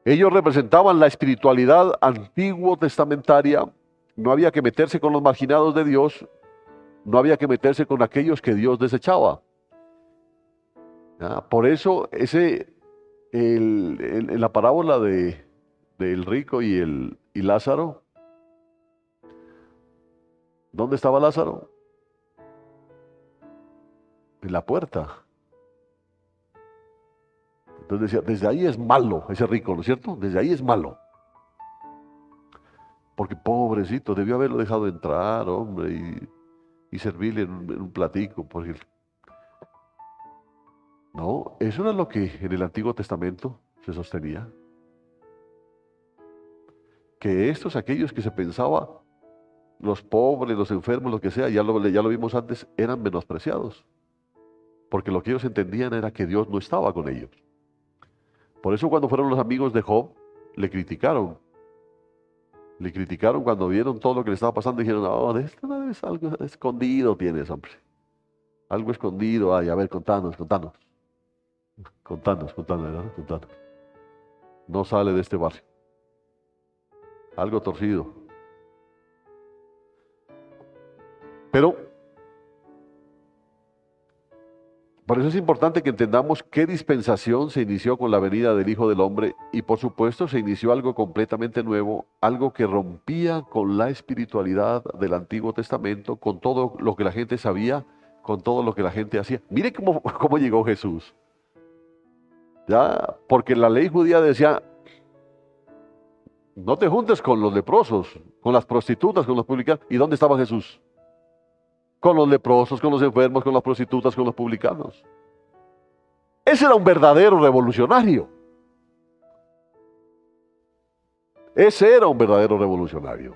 Ellos representaban la espiritualidad antiguo testamentaria. No había que meterse con los marginados de Dios, no había que meterse con aquellos que Dios desechaba. Por eso en la parábola del rico y Lázaro, ¿dónde estaba Lázaro? En la puerta. Entonces decía, desde ahí es malo ese rico, ¿no es cierto? Desde ahí es malo. Porque pobrecito, debió haberlo dejado entrar, hombre, y servirle en un platico. Porque no, eso era lo que en el Antiguo Testamento se sostenía. Que estos, aquellos que se pensaba, los pobres, los enfermos, lo que sea, ya lo vimos antes, eran menospreciados. Porque lo que ellos entendían era que Dios no estaba con ellos. Por eso cuando fueron los amigos de Job, le criticaron. Le criticaron cuando vieron todo lo que le estaba pasando y dijeron, no, de esto no es algo escondido tienes, hombre. Algo escondido, ay, a ver, contanos, ¿verdad? Contanos. No sale de este barrio. Algo torcido. Pero, por eso es importante que entendamos qué dispensación se inició con la venida del Hijo del Hombre y por supuesto se inició algo completamente nuevo, algo que rompía con la espiritualidad del Antiguo Testamento, con todo lo que la gente sabía, con todo lo que la gente hacía. Mire cómo llegó Jesús. Porque la ley judía decía, no te juntes con los leprosos, con las prostitutas, con los publicanos. ¿Y dónde estaba Jesús? Con los leprosos, con los enfermos, con las prostitutas, con los publicanos. Ese era un verdadero revolucionario. Ese era un verdadero revolucionario.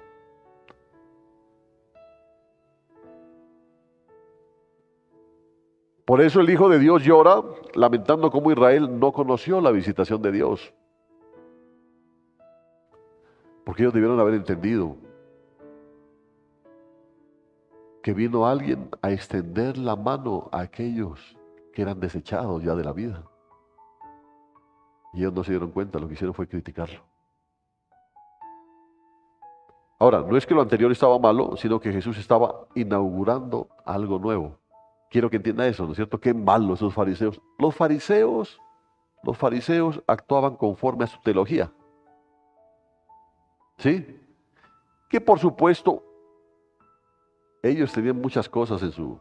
Por eso el Hijo de Dios llora, lamentando cómo Israel no conoció la visitación de Dios. Porque ellos debieron haber entendido que vino alguien a extender la mano a aquellos que eran desechados ya de la vida. Y ellos no se dieron cuenta, lo que hicieron fue criticarlo. Ahora, no es que lo anterior estaba malo, sino que Jesús estaba inaugurando algo nuevo. Quiero que entienda eso, ¿no es cierto? Qué malos esos fariseos. Los fariseos actuaban conforme a su teología. ¿Sí? Que por supuesto, ellos tenían muchas cosas en su...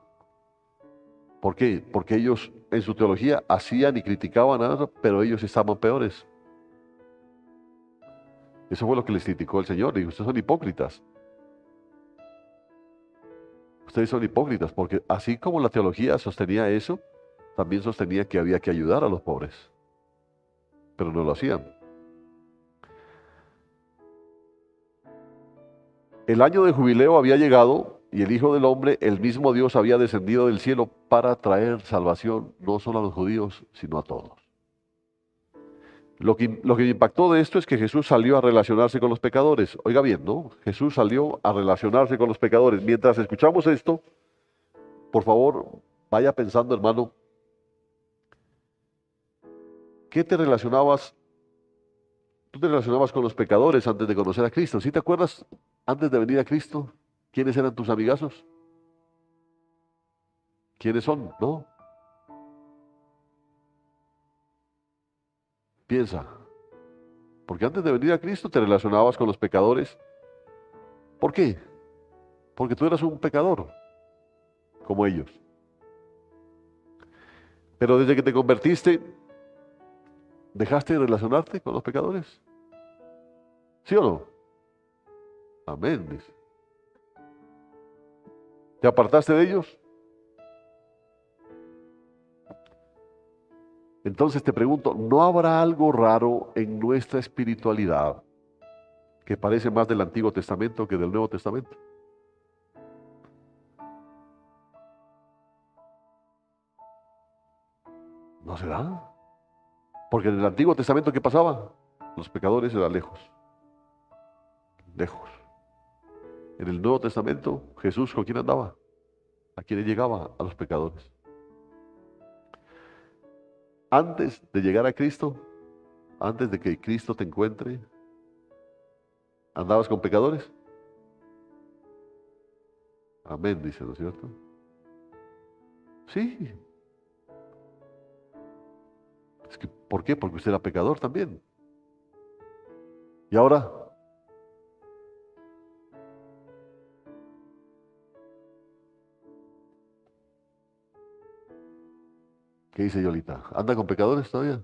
¿Por qué? Porque ellos en su teología hacían y criticaban a otros, pero ellos estaban peores. Eso fue lo que les criticó el Señor. Dijo, ustedes son hipócritas. Ustedes son hipócritas, porque así como la teología sostenía eso, también sostenía que había que ayudar a los pobres. Pero no lo hacían. El año de jubileo había llegado y el Hijo del Hombre, el mismo Dios, había descendido del cielo para traer salvación no solo a los judíos, sino a todos. Lo que me impactó de esto es que Jesús salió a relacionarse con los pecadores. Oiga bien, ¿no? Jesús salió a relacionarse con los pecadores. Mientras escuchamos esto, por favor, vaya pensando, hermano, ¿qué te relacionabas? Tú te relacionabas con los pecadores antes de conocer a Cristo. ¿Sí te acuerdas, antes de venir a Cristo, quiénes eran tus amigazos? ¿Quiénes son? ¿No? Piensa, porque antes de venir a Cristo te relacionabas con los pecadores. ¿Por qué? Porque tú eras un pecador, como ellos. Pero desde que te convertiste, ¿dejaste de relacionarte con los pecadores? ¿Sí o no? Amén, dice. ¿Te apartaste de ellos? Entonces te pregunto, ¿no habrá algo raro en nuestra espiritualidad que parece más del Antiguo Testamento que del Nuevo Testamento? ¿No será? Porque en el Antiguo Testamento, ¿qué pasaba? Los pecadores eran lejos, lejos. En el Nuevo Testamento, Jesús, ¿con quién andaba? ¿A quién llegaba? A los pecadores. Antes de llegar a Cristo, antes de que Cristo te encuentre, ¿andabas con pecadores? Amén, dice, ¿no es cierto? Sí. Es que, ¿por qué? Porque usted era pecador también. Y ahora, ¿qué dice Yolita? ¿Anda con pecadores todavía?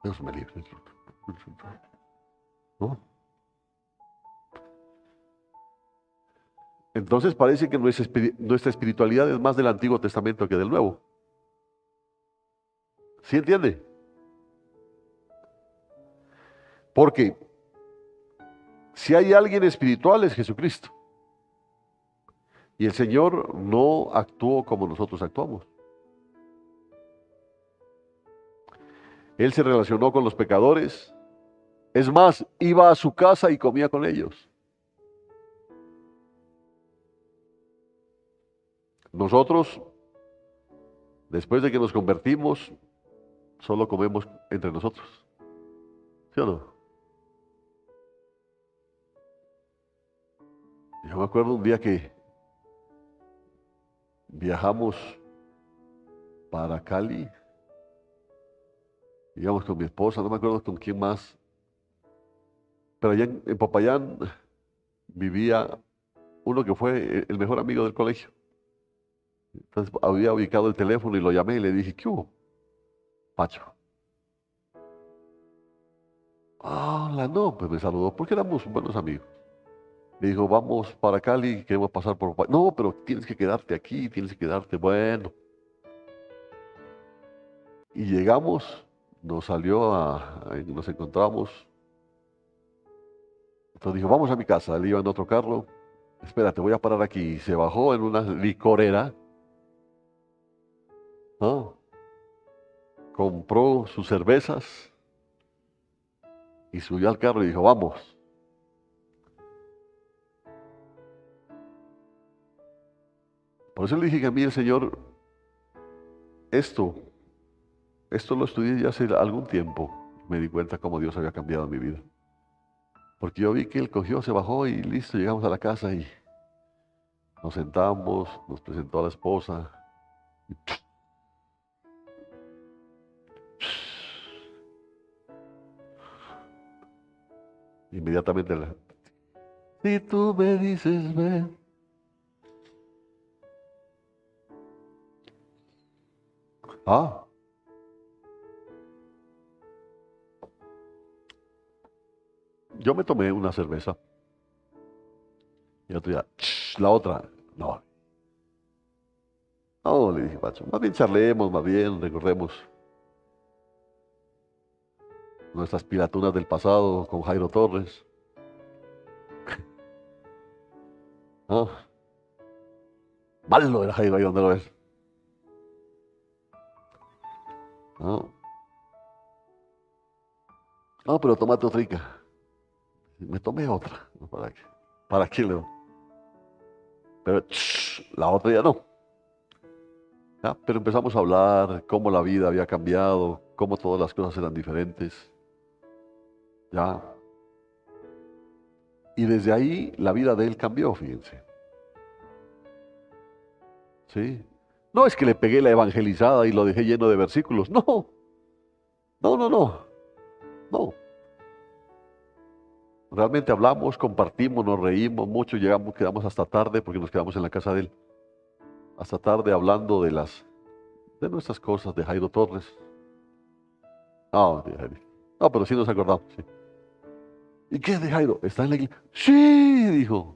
Dios me libre. ¿No? Entonces parece que nuestra espiritualidad es más del Antiguo Testamento que del Nuevo. ¿Sí entiende? Porque si hay alguien espiritual es Jesucristo. Y el Señor no actuó como nosotros actuamos. Él se relacionó con los pecadores. Es más, iba a su casa y comía con ellos. Nosotros, después de que nos convertimos, solo comemos entre nosotros. ¿Sí o no? Yo me acuerdo un día que viajamos para Cali, íbamos con mi esposa, no me acuerdo con quién más, pero allá en Popayán vivía uno que fue el mejor amigo del colegio. Entonces había ubicado el teléfono y lo llamé y le dije, ¿qué hubo? Pacho. Ah, no, pues me saludó porque éramos buenos amigos. Me dijo, vamos para Cali, queremos pasar por Popayán. No, pero tienes que quedarte aquí, tienes que quedarte. Bueno. Y llegamos, nos encontramos. Entonces dijo, vamos a mi casa. Él iba en otro carro. Espérate, voy a parar aquí. Se bajó en una licorera. ¿No? Compró sus cervezas y subió al carro y dijo, vamos. Por eso le dije que a mí el Señor, esto, esto lo estudié ya hace algún tiempo. Me di cuenta cómo Dios había cambiado mi vida. Porque yo vi que Él cogió, se bajó y listo, llegamos a la casa y nos sentamos, nos presentó a la esposa. Inmediatamente, si tú me dices, ven. Ah, yo me tomé una cerveza y otro día, la otra, no. No, le dije, Pacho, más bien charlemos, más bien recordemos nuestras piratunas del pasado con Jairo Torres. Ah, malo era Jairo ahí donde lo ves. No, no, pero tomate otra. Me tomé otra. ¿No? ¿Para qué? ¿Para qué le doy? Pero la otra ya no. ¿Ya? Pero empezamos a hablar cómo la vida había cambiado, cómo todas las cosas eran diferentes. ¿Ya? Y desde ahí la vida de él cambió, fíjense. ¿Sí? No es que le pegué la evangelizada y lo dejé lleno de versículos. No, no, no, no. No. Realmente hablamos, compartimos, nos reímos mucho, llegamos, quedamos hasta tarde porque nos quedamos en la casa de él. Hasta tarde hablando de nuestras cosas, de Jairo Torres. No, no, pero sí nos acordamos. Sí. ¿Y qué es de Jairo? ¿Está en la iglesia? Sí, dijo.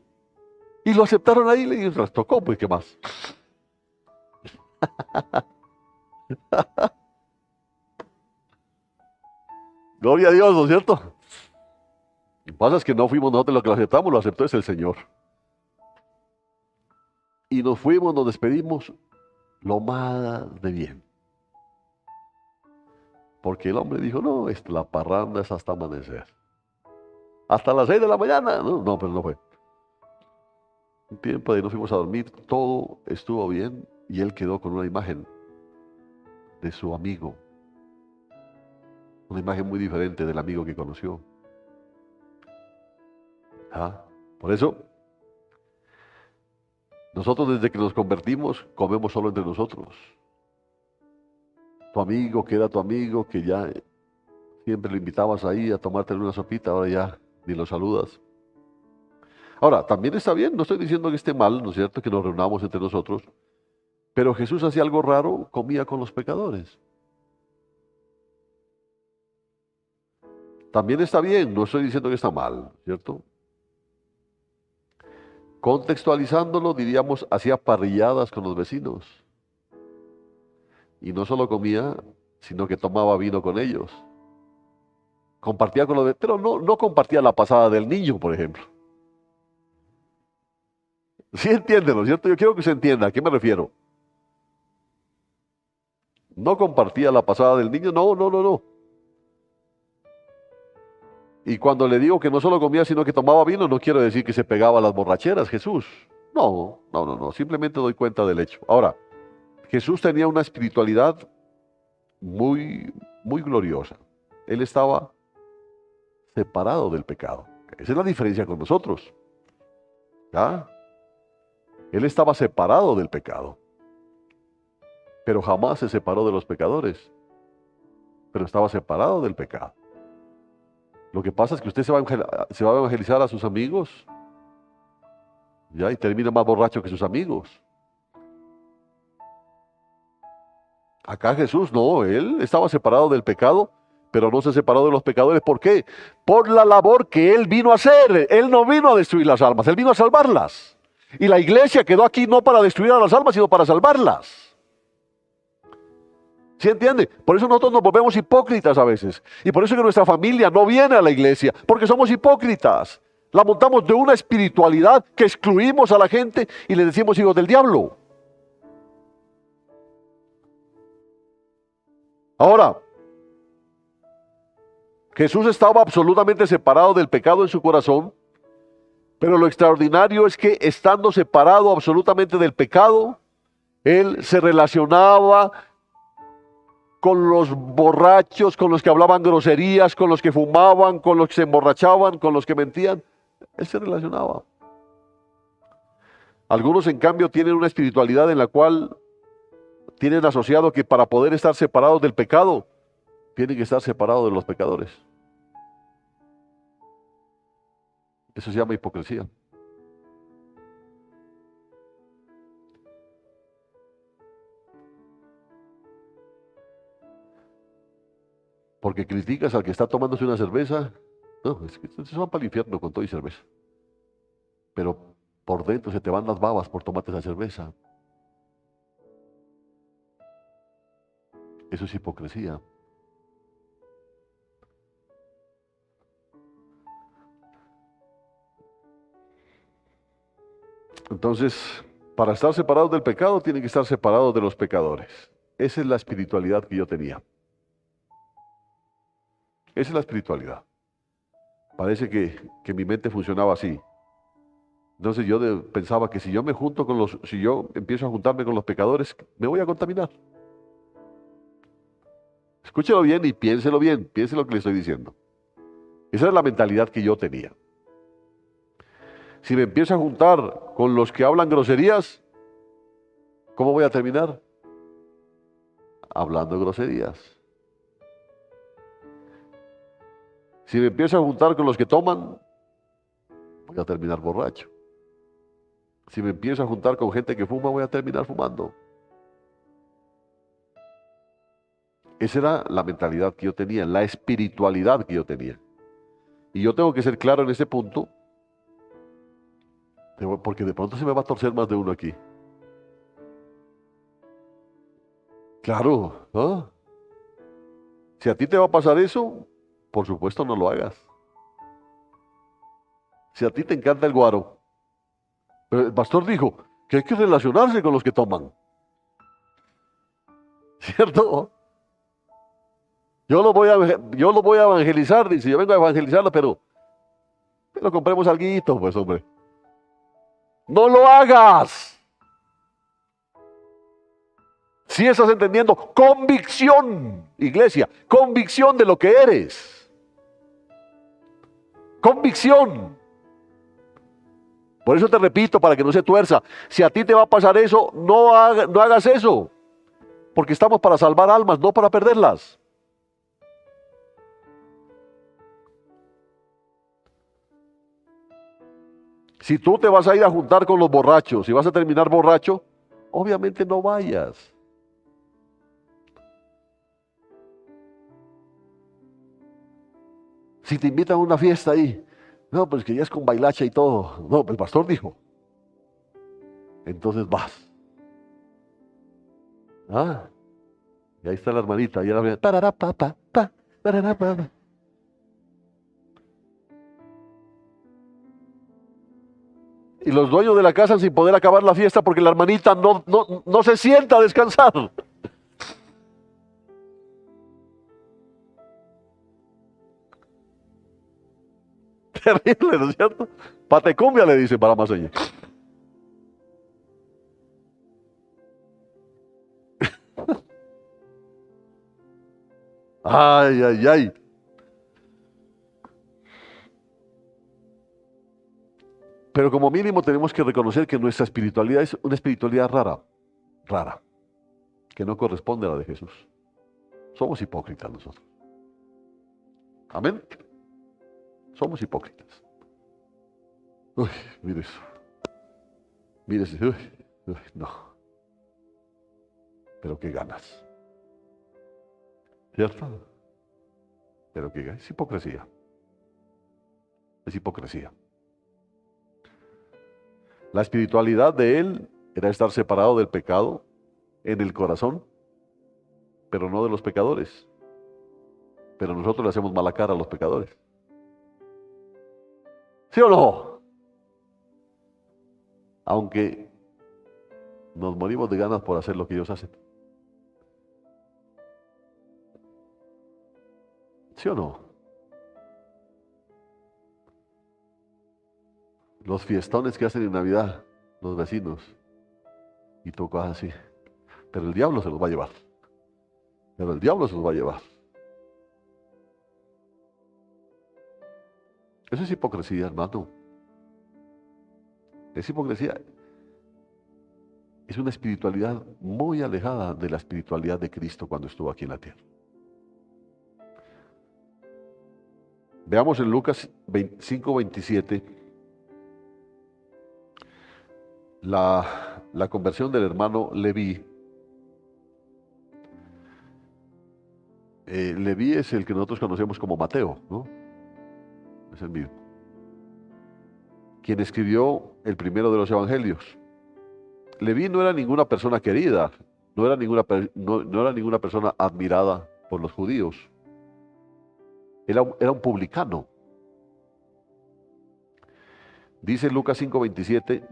Y lo aceptaron ahí, le les tocó, pues, ¿qué más? Gloria a Dios, ¿no es cierto? Lo que pasa es que no fuimos nosotros los que lo aceptamos, lo aceptó es el Señor. Y nos fuimos, nos despedimos, lo más de bien. Porque el hombre dijo, no, la parranda es hasta amanecer. Hasta las 6 de la mañana. No, no, pero no fue. Un tiempo de nos fuimos a dormir, todo estuvo bien y él quedó con una imagen de su amigo. Una imagen muy diferente del amigo que conoció. ¿Ah? Por eso, nosotros desde que nos convertimos, comemos solo entre nosotros. Tu amigo, que era tu amigo, que ya siempre lo invitabas ahí a tomarte una sopita, ahora ya ni lo saludas. Ahora, también está bien, no estoy diciendo que esté mal, ¿no es cierto?, que nos reunamos entre nosotros, pero Jesús hacía algo raro, comía con los pecadores. También está bien, no estoy diciendo que está mal, ¿cierto? Contextualizándolo, diríamos, hacía parrilladas con los vecinos. Y no solo comía, sino que tomaba vino con ellos. Compartía con los vecinos, pero no compartía la pasada del niño, por ejemplo. Sí entienden, ¿no es cierto? Yo quiero que se entienda, ¿a qué me refiero? No compartía la pasada del niño, no. Y cuando le digo que no solo comía, sino que tomaba vino, no quiero decir que se pegaba a las borracheras, Jesús. No, simplemente doy cuenta del hecho. Ahora, Jesús tenía una espiritualidad muy, muy gloriosa. Él estaba separado del pecado. Esa es la diferencia con nosotros. ¿Ya? Él estaba separado del pecado, pero jamás se separó de los pecadores, pero estaba separado del pecado. Lo que pasa es que usted se va a evangelizar a sus amigos, ¿ya? Y termina más borracho que sus amigos. Acá Jesús no, él estaba separado del pecado, pero no se separó de los pecadores. ¿Por qué? Por la labor que él vino a hacer. Él no vino a destruir las almas, él vino a salvarlas. Y la iglesia quedó aquí no para destruir a las almas, sino para salvarlas. ¿Sí entiende? Por eso nosotros nos volvemos hipócritas a veces. Y por eso que nuestra familia no viene a la iglesia, porque somos hipócritas. La montamos de una espiritualidad que excluimos a la gente y le decimos hijos del diablo. Ahora, Jesús estaba absolutamente separado del pecado en su corazón, pero lo extraordinario es que estando separado absolutamente del pecado, él se relacionaba con los borrachos, con los que hablaban groserías, con los que fumaban, con los que se emborrachaban, con los que mentían. Él se relacionaba. Algunos, en cambio, tienen una espiritualidad en la cual tienen asociado que para poder estar separados del pecado, tienen que estar separados de los pecadores. Eso se llama hipocresía. Porque criticas al que está tomándose una cerveza. No, es que se van para el infierno con todo y cerveza. Pero por dentro se te van las babas por tomarte esa cerveza. Eso es hipocresía. Entonces, para estar separados del pecado, tienen que estar separados de los pecadores. Esa es la espiritualidad que yo tenía. Esa es la espiritualidad. Parece que mi mente funcionaba así. Entonces yo pensaba que si yo me junto si yo empiezo a juntarme con los pecadores, me voy a contaminar. Escúchelo bien y piénselo bien, piense lo que le estoy diciendo. Esa es la mentalidad que yo tenía. Si me empiezo a juntar con los que hablan groserías, ¿cómo voy a terminar? Hablando groserías. Si me empiezo a juntar con los que toman, voy a terminar borracho. Si me empiezo a juntar con gente que fuma, voy a terminar fumando. Esa era la mentalidad que yo tenía, la espiritualidad que yo tenía. Y yo tengo que ser claro en ese punto, porque de pronto se me va a torcer más de uno aquí. Claro, ¿no? Si a ti te va a pasar eso, por supuesto no lo hagas. Si a ti te encanta el guaro, pero el pastor dijo que hay que relacionarse con los que toman. ¿Cierto? Yo lo voy a evangelizar, dice, yo vengo a evangelizarlo, pero compremos alguito, pues hombre. No lo hagas. Si estás entendiendo, convicción, iglesia, convicción de lo que eres. Convicción. Por eso te repito, para que no se tuerza, si a ti te va a pasar eso, no hagas eso. Porque estamos para salvar almas, no para perderlas. Si tú te vas a ir a juntar con los borrachos y vas a terminar borracho, obviamente no vayas. Si te invitan a una fiesta ahí, no, pues que ya es con bailacha y todo. No, el pastor dijo. Entonces vas. Ah, y ahí está la hermanita. Y la tarará, pa, pa, pa, tarará, pa, pa. Y los dueños de la casa sin poder acabar la fiesta porque la hermanita no se sienta a descansar. Terrible, ¿no es cierto? Patecumbia le dice para más allá. Ay, ay, ay. Pero como mínimo tenemos que reconocer que nuestra espiritualidad es una espiritualidad rara, que no corresponde a la de Jesús. Somos hipócritas nosotros. Amén. Somos hipócritas. Uy, mire eso. Mire ese. Uy, no. Pero qué ganas. ¿Cierto? Pero qué ganas. Es hipocresía. Es hipocresía. La espiritualidad de él era estar separado del pecado en el corazón, pero no de los pecadores. Pero nosotros le hacemos mala cara a los pecadores. ¿Sí o no? Aunque nos morimos de ganas por hacer lo que ellos hacen. ¿Sí o no? Los fiestones que hacen en Navidad los vecinos y tú cosas así. Pero el diablo se los va a llevar. Pero el diablo se los va a llevar. Eso es hipocresía, hermano. Es hipocresía. Es una espiritualidad muy alejada de la espiritualidad de Cristo cuando estuvo aquí en la tierra. Veamos en Lucas 5:27 la conversión del hermano Leví. Leví es el que nosotros conocemos como Mateo, ¿no? Es el mismo. Quien escribió el primero de los evangelios. Leví no era ninguna persona querida, no era ninguna persona admirada por los judíos. Era un publicano. Dice Lucas 5:27.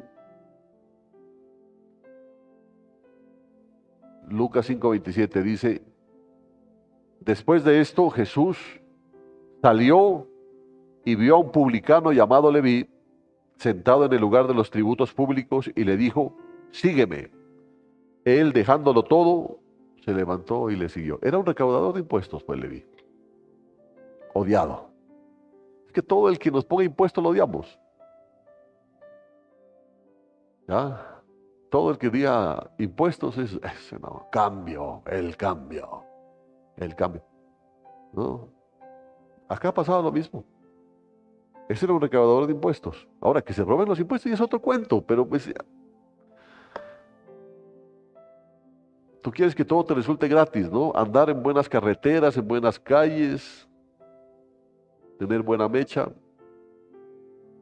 Lucas 5:27 dice: después de esto Jesús salió y vio a un publicano llamado Leví sentado en el lugar de los tributos públicos y le dijo: sígueme. Él, dejándolo todo, se levantó y le siguió. Era un recaudador de impuestos, pues Leví. Odiado. Es que todo el que nos ponga impuestos lo odiamos. ¿Ya? Todo el que diga impuestos es no, cambio, el cambio. ¿No? Acá pasaba lo mismo. Ese era un recaudador de impuestos. Ahora, que se roben los impuestos y es otro cuento, pero pues tú quieres que todo te resulte gratis, ¿no? Andar en buenas carreteras, en buenas calles, tener buena mecha,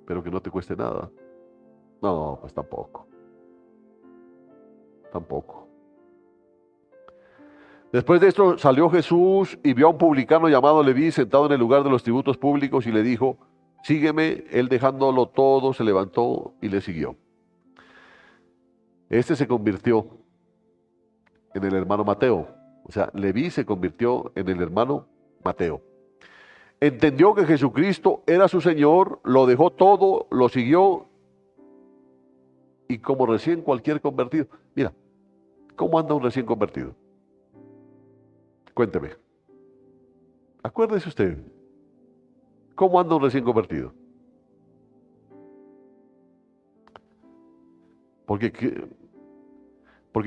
pero que no te cueste nada. No, pues tampoco. Tampoco. Después de esto salió Jesús y vio a un publicano llamado Leví sentado en el lugar de los tributos públicos y le dijo, sígueme. Él dejándolo todo se levantó y le siguió. Este se convirtió en el hermano Mateo. O sea, Leví se convirtió en el hermano Mateo. Entendió que Jesucristo era su Señor, lo dejó todo, lo siguió y como recién cualquier convertido. Mira, ¿cómo anda un recién convertido? Cuénteme. Acuérdese usted. ¿Cómo anda un recién convertido? Porque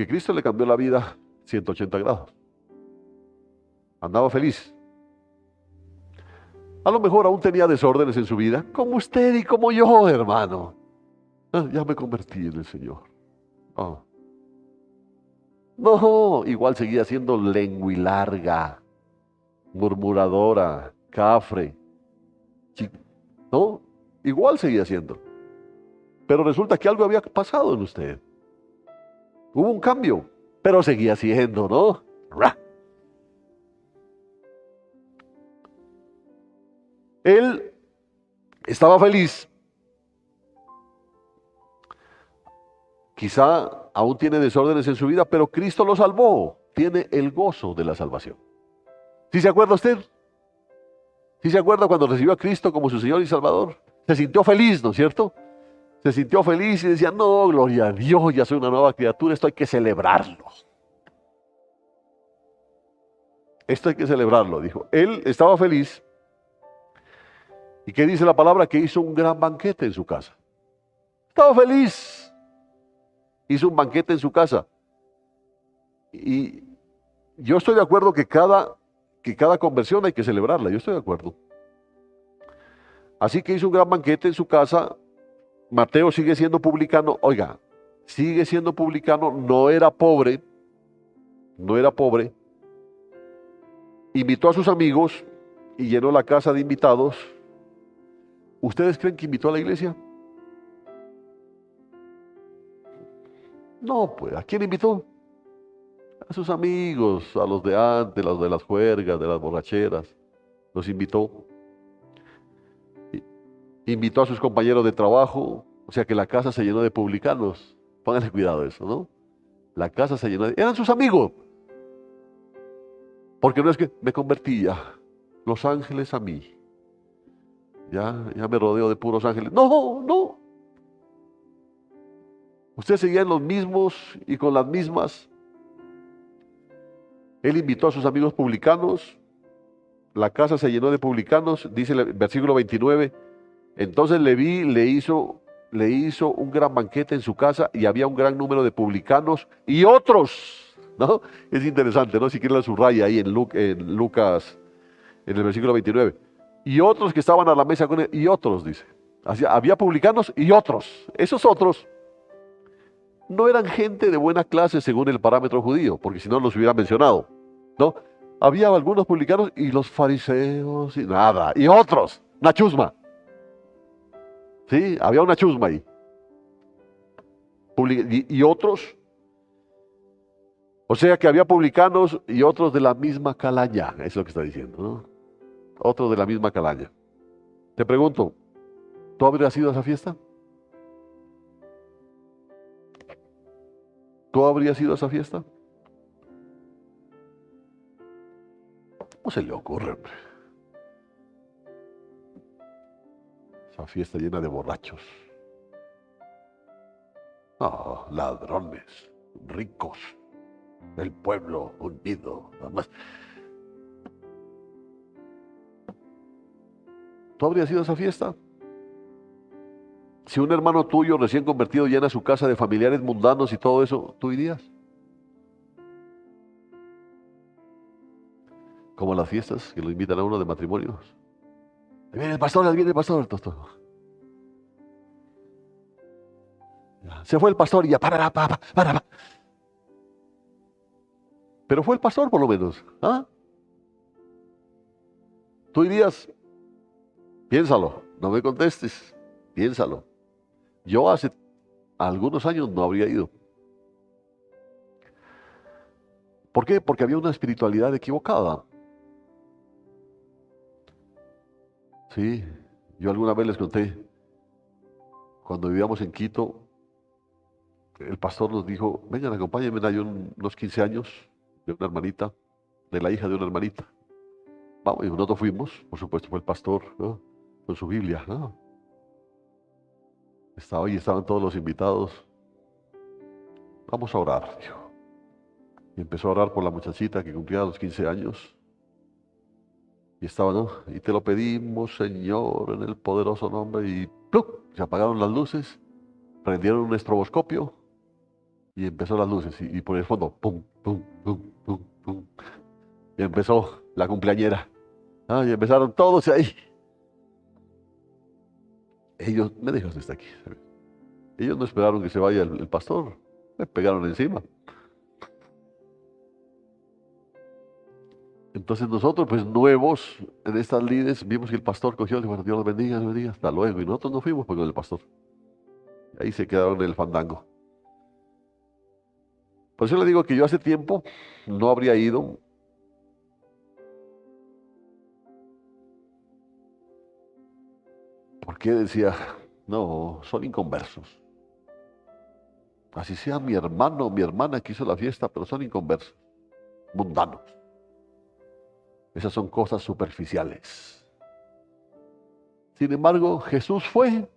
Cristo le cambió la vida 180 grados. Andaba feliz. A lo mejor aún tenía desórdenes en su vida, como usted y como yo, hermano. Ya me convertí en el Señor. Ah. No, igual seguía siendo lenguilarga, murmuradora, cafre. ¿No? Igual seguía siendo. Pero resulta que algo había pasado en usted. Hubo un cambio, pero seguía siendo, ¿no? ¡Ra! Él estaba feliz. Quizá aún tiene desórdenes en su vida, pero Cristo lo salvó. Tiene el gozo de la salvación. ¿Sí se acuerda usted? ¿Sí se acuerda cuando recibió a Cristo como su Señor y Salvador? Se sintió feliz, ¿no es cierto? Se sintió feliz y decía, no, gloria a Dios, ya soy una nueva criatura, esto hay que celebrarlo. Esto hay que celebrarlo, dijo. Él estaba feliz. ¿Y qué dice la palabra? Que hizo un gran banquete en su casa. Estaba feliz. Hizo un banquete en su casa. Y yo estoy de acuerdo que cada conversión hay que celebrarla. Yo estoy de acuerdo. Así que hizo un gran banquete en su casa. Mateo sigue siendo publicano. Oiga, sigue siendo publicano. No era pobre. No era pobre. Invitó a sus amigos y llenó la casa de invitados. ¿Ustedes creen que invitó a la iglesia? No, pues, ¿a quién invitó? A sus amigos, a los de antes, los de las juergas, de las borracheras. Los invitó. Invitó a sus compañeros de trabajo. O sea que la casa se llenó de publicanos. Pónganle cuidado a eso, ¿no? La casa se llenó de... Eran sus amigos. Porque no es que me convertía. Los ángeles a mí. Ya me rodeo de puros ángeles. No, no. Ustedes seguían los mismos y con las mismas. Él invitó a sus amigos publicanos. La casa se llenó de publicanos. Dice el versículo 29. Entonces Leví le hizo un gran banquete en su casa y había un gran número de publicanos y otros, ¿no? Es interesante, ¿no? Si quieren la subraya ahí en Lucas, en el versículo 29. Y otros que estaban a la mesa con él, y otros, dice. Así, había publicanos y otros. Esos otros no eran gente de buena clase según el parámetro judío, porque si no los hubiera mencionado, ¿no? Había algunos publicanos y los fariseos y nada. Y otros, una chusma. ¿Sí? Había una chusma ahí. Y otros. O sea que había publicanos y otros de la misma calaña. Eso es lo que está diciendo, ¿no? Otros de la misma calaña. Te pregunto, ¿tú habrías ido a esa fiesta? ¿Tú habrías ido a esa fiesta? ¿Cómo se le ocurre, hombre? Esa fiesta llena de borrachos. No, ladrones, ricos, el pueblo unido, nada más. ¿Tú habrías ido a esa fiesta? Si un hermano tuyo recién convertido llena su casa de familiares mundanos y todo eso, ¿tú irías? Como las fiestas que lo invitan a uno de matrimonios. Ahí viene el pastor, ahí viene el pastor. Se fue el pastor y ya, para. Pero fue el pastor por lo menos. ¿Ah? Tú dirías, piénsalo, no me contestes, piénsalo. Yo hace algunos años no habría ido. ¿Por qué? Porque había una espiritualidad equivocada. Sí, yo alguna vez les conté, cuando vivíamos en Quito, el pastor nos dijo, vengan, acompáñenme, hay unos 15 años de una hermanita, de la hija de una hermanita. Vamos, y nosotros fuimos, por supuesto fue el pastor, ¿no? Con su Biblia, ¿no? Estaba ahí, estaban todos los invitados. Vamos a orar, dijo. Y empezó a orar por la muchachita que cumplía los 15 años. Y estaba, ¿no? Y te lo pedimos, Señor, en el poderoso nombre. Y ¡plup! Se apagaron las luces, prendieron un estroboscopio y empezó las luces. Y por el fondo, pum, pum, pum, pum, pum. Y empezó la cumpleañera. Ah, y empezaron todos ahí. Ellos, me dejas hasta aquí. Ellos no esperaron que se vaya el pastor. Me pegaron encima. Entonces nosotros, pues nuevos en estas lides, vimos que el pastor cogió y dijo, bueno, Dios los bendiga, hasta luego. Y nosotros no fuimos pues, con el pastor. Ahí se quedaron en el fandango. Por eso le digo que yo hace tiempo no habría ido. Porque decía, no, son inconversos. Así sea mi hermano o mi hermana que hizo la fiesta, pero son inconversos, mundanos. Esas son cosas superficiales. Sin embargo, Jesús fue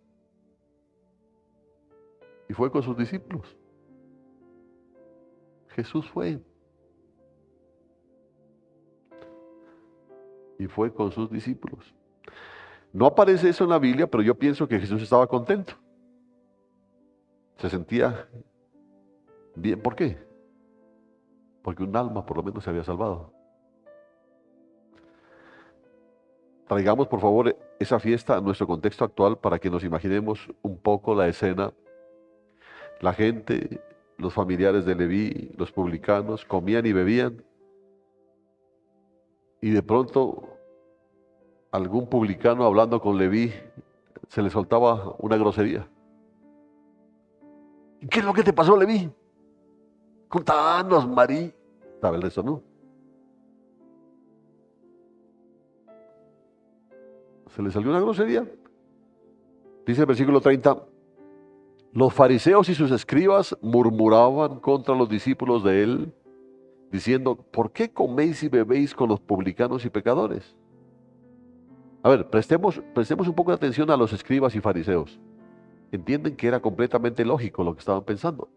y fue con sus discípulos. Jesús fue y fue con sus discípulos. No aparece eso en la Biblia, pero yo pienso que Jesús estaba contento. Se sentía bien. ¿Por qué? Porque un alma por lo menos se había salvado. Traigamos por favor esa fiesta a nuestro contexto actual para que nos imaginemos un poco la escena. La gente, los familiares de Leví, los publicanos, comían y bebían. Y de pronto algún publicano hablando con Leví se le soltaba una grosería. ¿Qué es lo que te pasó, Leví? Contanos, Marí. ¿Sabe el resto, no? Se le salió una grosería. Dice el versículo 30, los fariseos y sus escribas murmuraban contra los discípulos de él, diciendo, ¿por qué coméis y bebéis con los publicanos y pecadores? A ver, prestemos un poco de atención a los escribas y fariseos. Entienden que era completamente lógico lo que estaban pensando.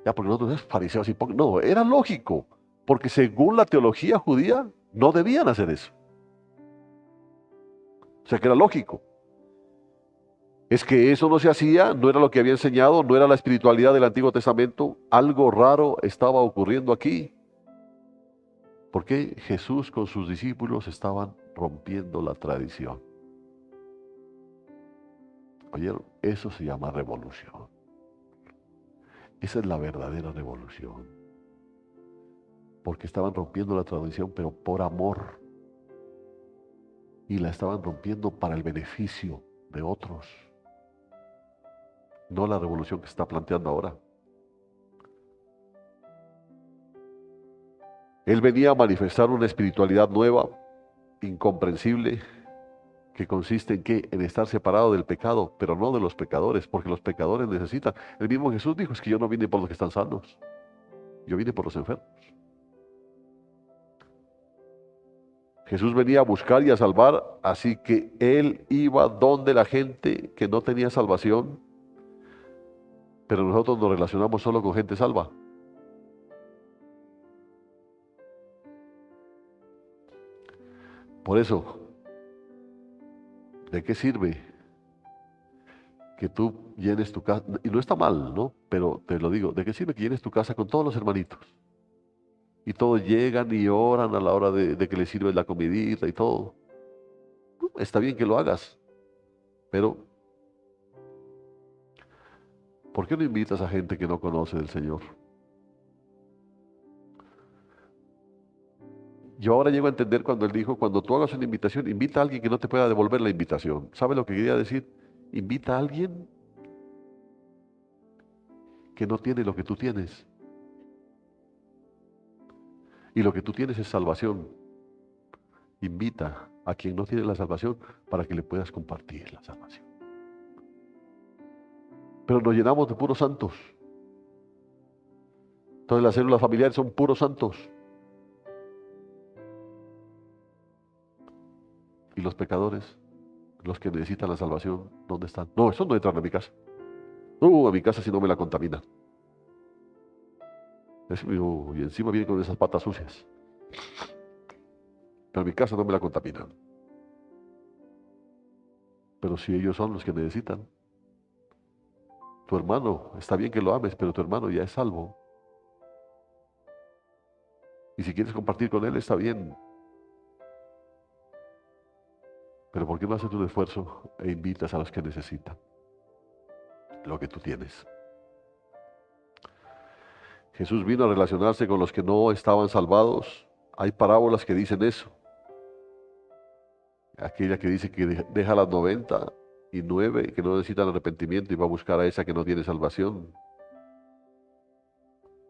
Ya, porque nosotros es fariseos hipócritas. No, era lógico, porque según la teología judía, no debían hacer eso. O sea que era lógico. Es que eso no se hacía, no era lo que había enseñado, no era la espiritualidad del Antiguo Testamento. Algo raro estaba ocurriendo aquí. Porque Jesús con sus discípulos estaban rompiendo la tradición. ¿Oyeron? Eso se llama revolución. Esa es la verdadera revolución. Porque estaban rompiendo la tradición, pero por amor. Y la estaban rompiendo para el beneficio de otros. No la revolución que se está planteando ahora. Él venía a manifestar una espiritualidad nueva, incomprensible, que consiste en qué? En estar separado del pecado, pero no de los pecadores, porque los pecadores necesitan. El mismo Jesús dijo, es que yo no vine por los que están sanos, yo vine por los enfermos. Jesús venía a buscar y a salvar, así que Él iba donde la gente que no tenía salvación, pero nosotros nos relacionamos solo con gente salva. Por eso, ¿de qué sirve que tú llenes tu casa? Y no está mal, ¿no? Pero te lo digo, ¿de qué sirve que llenes tu casa con todos los hermanitos? Y todos llegan y oran a la hora de que les sirves la comidita y todo. está bien que lo hagas, pero ¿por qué no invitas a gente que no conoce del Señor? Yo ahora llego a entender cuando él dijo, cuando tú hagas una invitación, invita a alguien que no te pueda devolver la invitación. ¿Sabe lo que quería decir? Invita a alguien que no tiene lo que tú tienes. Y lo que tú tienes es salvación. Invita a quien no tiene la salvación para que le puedas compartir la salvación. Pero nos llenamos de puros santos. Entonces las células familiares son puros santos. Y los pecadores, los que necesitan la salvación, ¿dónde están? No, esos no entran a mi casa. A mi casa si no me la contaminan. Y encima viene con esas patas sucias. Pero a mi casa no me la contaminan. Pero si ellos son los que necesitan. Tu hermano, está bien que lo ames, pero tu hermano ya es salvo. Y si quieres compartir con él, está bien. Pero ¿por qué no haces un esfuerzo e invitas a los que necesitan lo que tú tienes? Jesús vino a relacionarse con los que no estaban salvados. Hay parábolas que dicen eso. Aquella que dice que deja las 99 que no necesitan arrepentimiento y va a buscar a esa que no tiene salvación.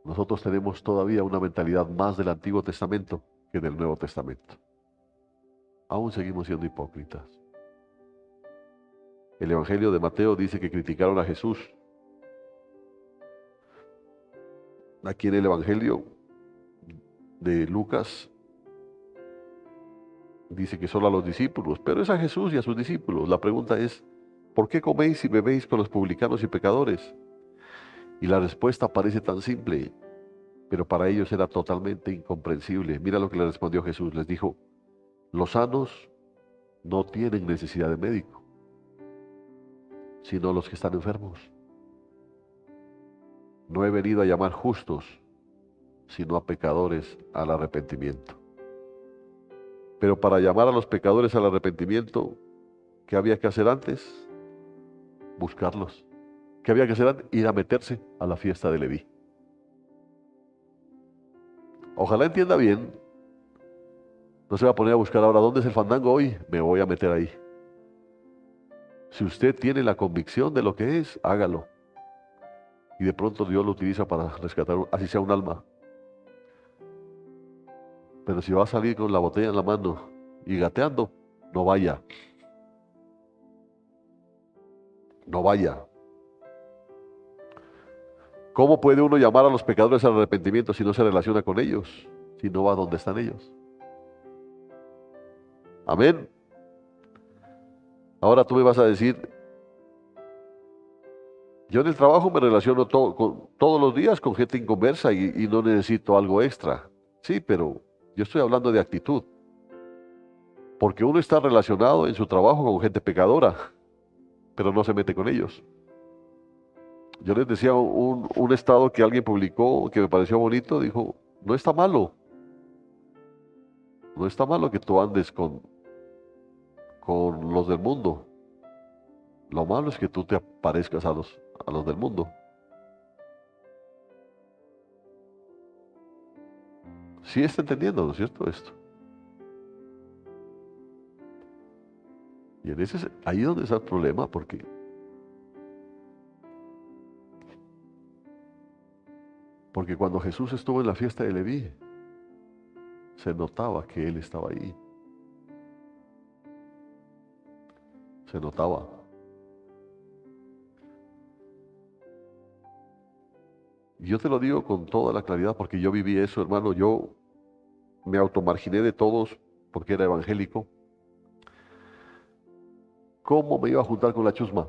Nosotros tenemos todavía una mentalidad más del Antiguo Testamento que del Nuevo Testamento. Aún seguimos siendo hipócritas. El Evangelio de Mateo dice que criticaron a Jesús. Aquí en el Evangelio de Lucas dice que solo a los discípulos, pero es a Jesús y a sus discípulos. La pregunta es, ¿por qué coméis y bebéis con los publicanos y pecadores? Y la respuesta parece tan simple, pero para ellos era totalmente incomprensible. Mira lo que le respondió Jesús. Les dijo, los sanos no tienen necesidad de médico, sino los que están enfermos. No he venido a llamar justos, sino a pecadores al arrepentimiento. Pero para llamar a los pecadores al arrepentimiento, ¿qué había que hacer antes? Buscarlos. ¿Qué había que hacer antes? Ir a meterse a la fiesta de Leví. Ojalá entienda bien. No se va a poner a buscar ahora dónde es el fandango hoy. Me voy a meter ahí. Si usted tiene la convicción de lo que es, hágalo. Y de pronto Dios lo utiliza para rescatar, así sea un alma. Pero si va a salir con la botella en la mano y gateando, no vaya. No vaya. ¿Cómo puede uno llamar a los pecadores al arrepentimiento si no se relaciona con ellos? Si no va donde están ellos. Amén. Ahora tú me vas a decir, yo en el trabajo me relaciono todos los días con gente inconversa y no necesito algo extra. Sí, pero yo estoy hablando de actitud. Porque uno está relacionado en su trabajo con gente pecadora, pero no se mete con ellos. Yo les decía un estado que alguien publicó que me pareció bonito, dijo, no está malo. No está malo que tú andes con los del mundo. Lo malo es que tú te parezcas a los del mundo. Sí está entendiendo, ¿no es cierto esto? Y ahí es donde está el problema, porque cuando Jesús estuvo en la fiesta de Leví, se notaba que él estaba ahí. Se notaba. Y yo te lo digo con toda la claridad porque yo viví eso, hermano. Yo me automarginé de todos porque era evangélico. ¿Cómo me iba a juntar con la chusma?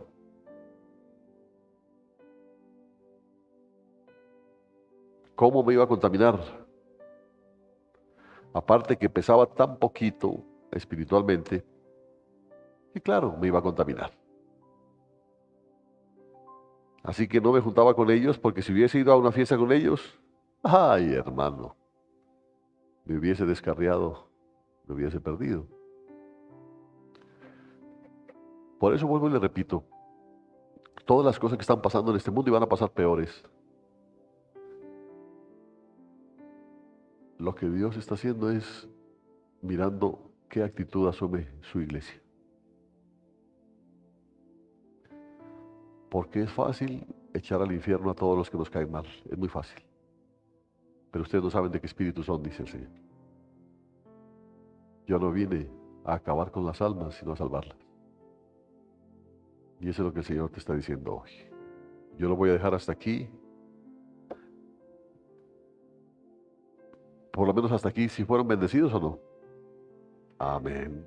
¿Cómo me iba a contaminar? Aparte que pesaba tan poquito espiritualmente, y claro, me iba a contaminar. Así que no me juntaba con ellos porque si hubiese ido a una fiesta con ellos, ay hermano, me hubiese descarriado, me hubiese perdido. Por eso vuelvo y le repito, todas las cosas que están pasando en este mundo y van a pasar peores. Lo que Dios está haciendo es mirando qué actitud asume su iglesia. Porque es fácil echar al infierno a todos los que nos caen mal. Es muy fácil. Pero ustedes no saben de qué espíritu son, dice el Señor. Yo no vine a acabar con las almas, sino a salvarlas. Y eso es lo que el Señor te está diciendo hoy. Yo lo voy a dejar hasta aquí. Por lo menos hasta aquí, si fueron bendecidos o no. Amén.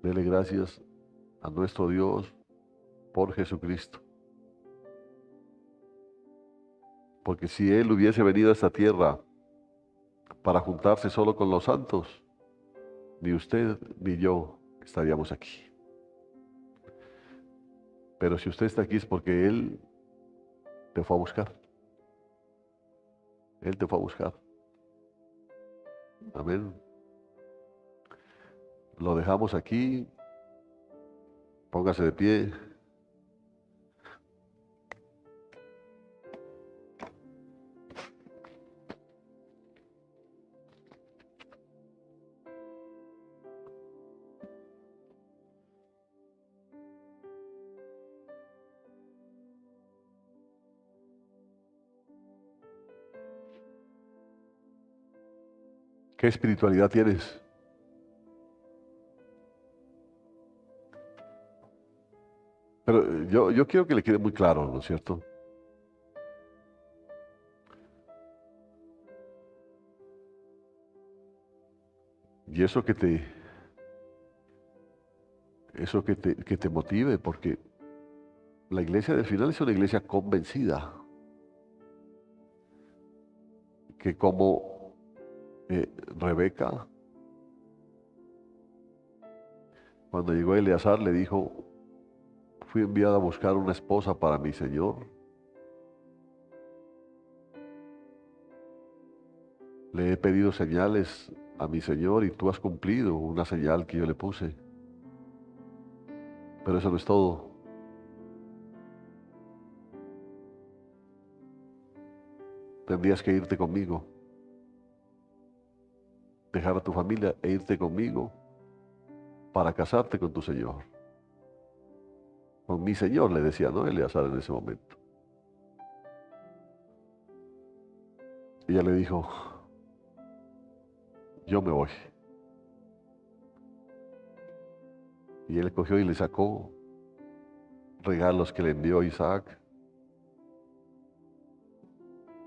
Dele gracias a nuestro Dios por Jesucristo. Porque si Él hubiese venido a esta tierra para juntarse solo con los santos, ni usted ni yo estaríamos aquí. Pero si usted está aquí es porque Él te fue a buscar. Él te fue a buscar. Amén. Lo dejamos aquí. Póngase de pie. ¿Qué espiritualidad tienes? Pero yo quiero que le quede muy claro, ¿no es cierto? Y que te motive, porque la iglesia del final es una iglesia convencida, que como Rebeca, cuando llegó Eleazar, le dijo: fui enviada a buscar una esposa para mi Señor. Le he pedido señales a mi Señor y tú has cumplido una señal que yo le puse. Pero eso no es todo. Tendrías que irte conmigo, dejar a tu familia e irte conmigo para casarte con tu Señor. Con mi Señor, le decía, ¿no? Eleazar en ese momento. Ella le dijo: yo me voy. Y él cogió y le sacó regalos que le envió Isaac.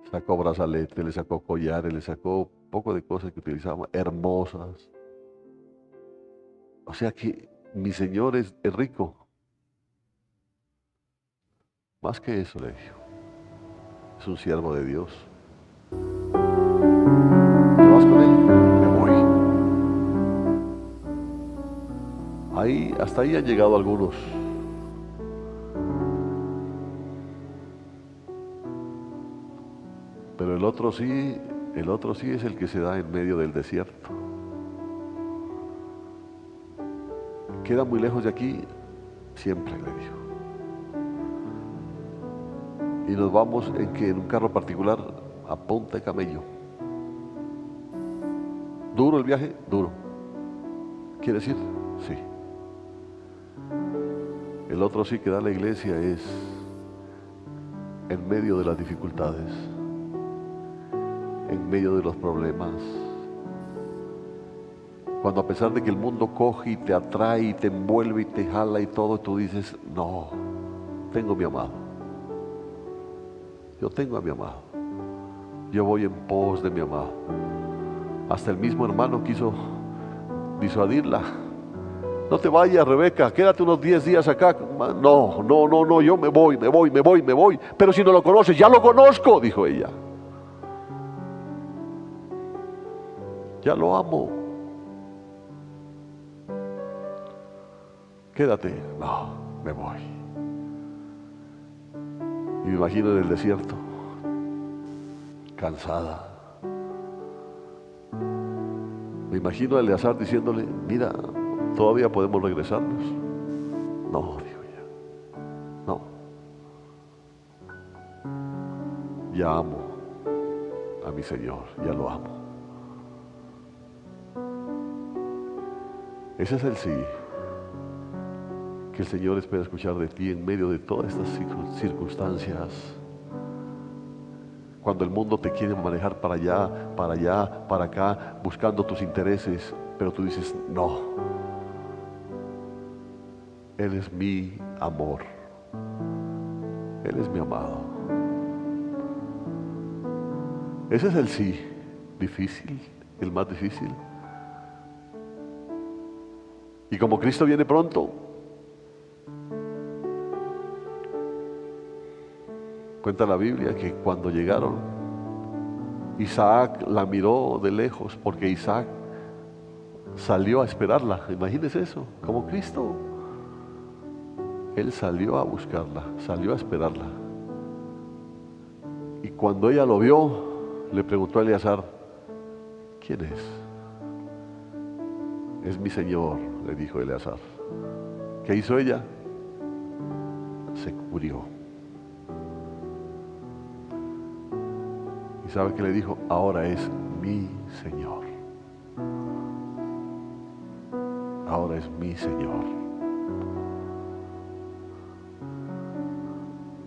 Sacó brazaletes, le sacó collares, le sacó poco de cosas que utilizaban, hermosas. O sea que mi Señor es rico. Más que eso, le dijo. Es un siervo de Dios. ¿Te vas con él? Me voy. Hasta ahí han llegado algunos. Pero el otro sí es el que se da en medio del desierto. ¿Queda muy lejos de aquí? Siempre, le dijo. Y nos vamos en un carro particular a punta de camello. ¿Duro el viaje? Duro. ¿Quiere decir? Sí. El otro sí que da a la iglesia es en medio de las dificultades, en medio de los problemas. Cuando a pesar de que el mundo coge y te atrae y te envuelve y te jala y todo, tú dices: no, tengo a mi amado. Yo tengo a mi amado. Yo voy en pos de mi amado. Hasta el mismo hermano quiso disuadirla. No te vayas, Rebeca, quédate unos 10 días acá. No, yo me voy. Pero si no lo conoces, ya lo conozco, dijo ella. Ya lo amo. Quédate. No, me voy. Y me imagino en el desierto, cansada. Me imagino a Eleazar diciéndole: mira, todavía podemos regresarnos. No, digo ya. No. Ya amo a mi Señor, ya lo amo. Ese es el sí que el Señor espera escuchar de ti en medio de todas estas circunstancias. Cuando el mundo te quiere manejar para allá, para acá, buscando tus intereses, pero tú dices, no, Él es mi amor, Él es mi amado. Ese es el sí difícil, el más difícil. Y como Cristo viene pronto, cuenta la Biblia que cuando llegaron, Isaac la miró de lejos porque Isaac salió a esperarla. Imagínese eso, como Cristo. Él salió a buscarla, salió a esperarla. Y cuando ella lo vio, le preguntó a Eleazar, ¿quién es? Es mi Señor, le dijo Eleazar. ¿Qué hizo ella? Se cubrió. ¿Y sabe qué le dijo? Ahora es mi Señor. Ahora es mi Señor.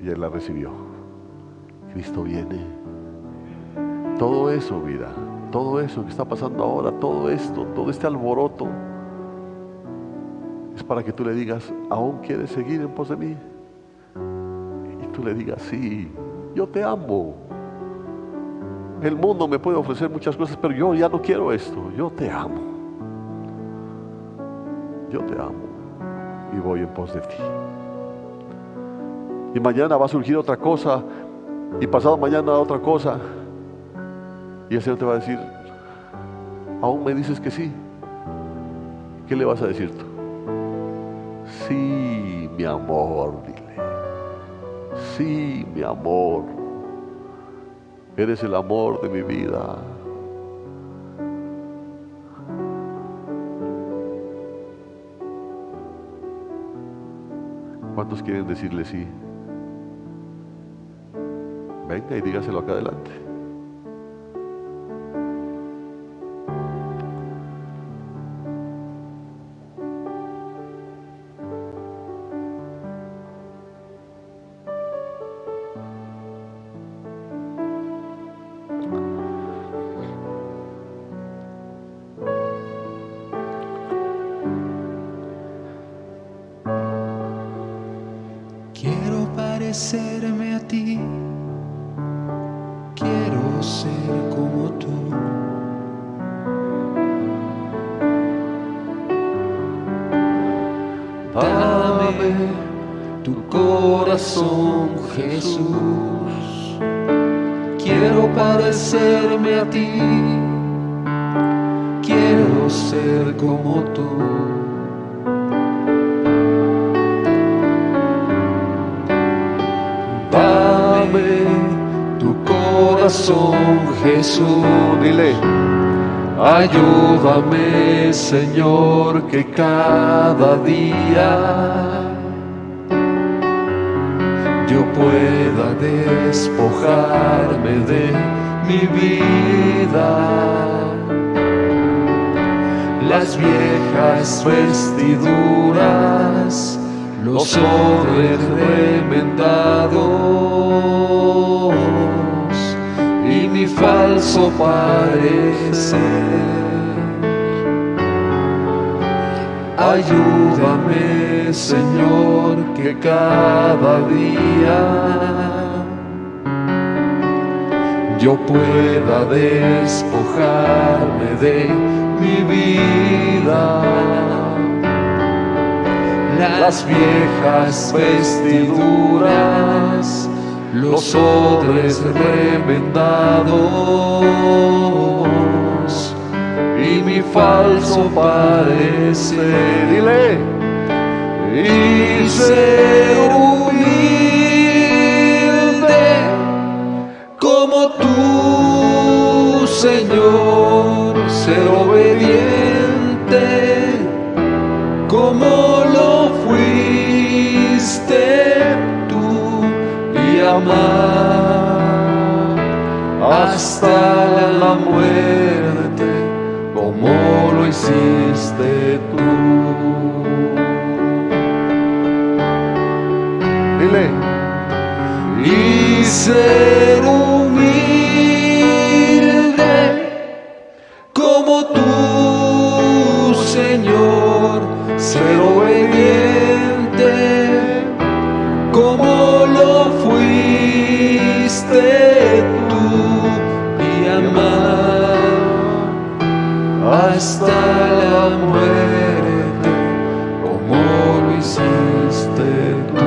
Y él la recibió. Cristo viene. Todo eso, vida, todo eso que está pasando ahora, todo esto, todo este alboroto, es para que tú le digas, ¿aún quieres seguir en pos de mí? Y tú le digas, sí, yo te amo. El mundo me puede ofrecer muchas cosas, pero yo ya no quiero esto. Yo te amo. Yo te amo y voy en pos de ti. Y mañana va a surgir otra cosa, y pasado mañana otra cosa. Y el Señor te va a decir, ¿aún me dices que sí? ¿Qué le vas a decir tú? Sí, mi amor, dile. Sí, mi amor. Eres el amor de mi vida. ¿Cuántos quieren decirle sí? Venga y dígaselo acá adelante. Quiero parecerme a ti, quiero ser como tú. Dame tu corazón, Jesús. Quiero parecerme a ti, quiero ser como tú. Dame tu corazón, Jesús, dile. Ayúdame, Señor, que cada día yo pueda despojarme de mi vida, las viejas vestiduras, los sobres remendados y mi falso parecer. Ayúdame, Señor, que cada día yo pueda despojarme de mi vida, las viejas vestiduras, los odres remendados y mi falso parecer. Dile. Y ser humilde como tú, Señor, ser obediente como lo fui amar hasta la muerte, como lo hiciste tú. Dile. Y ser humilde como tú, Señor, ser obediente como lo fuiste tú, y amar hasta la muerte como lo hiciste tú.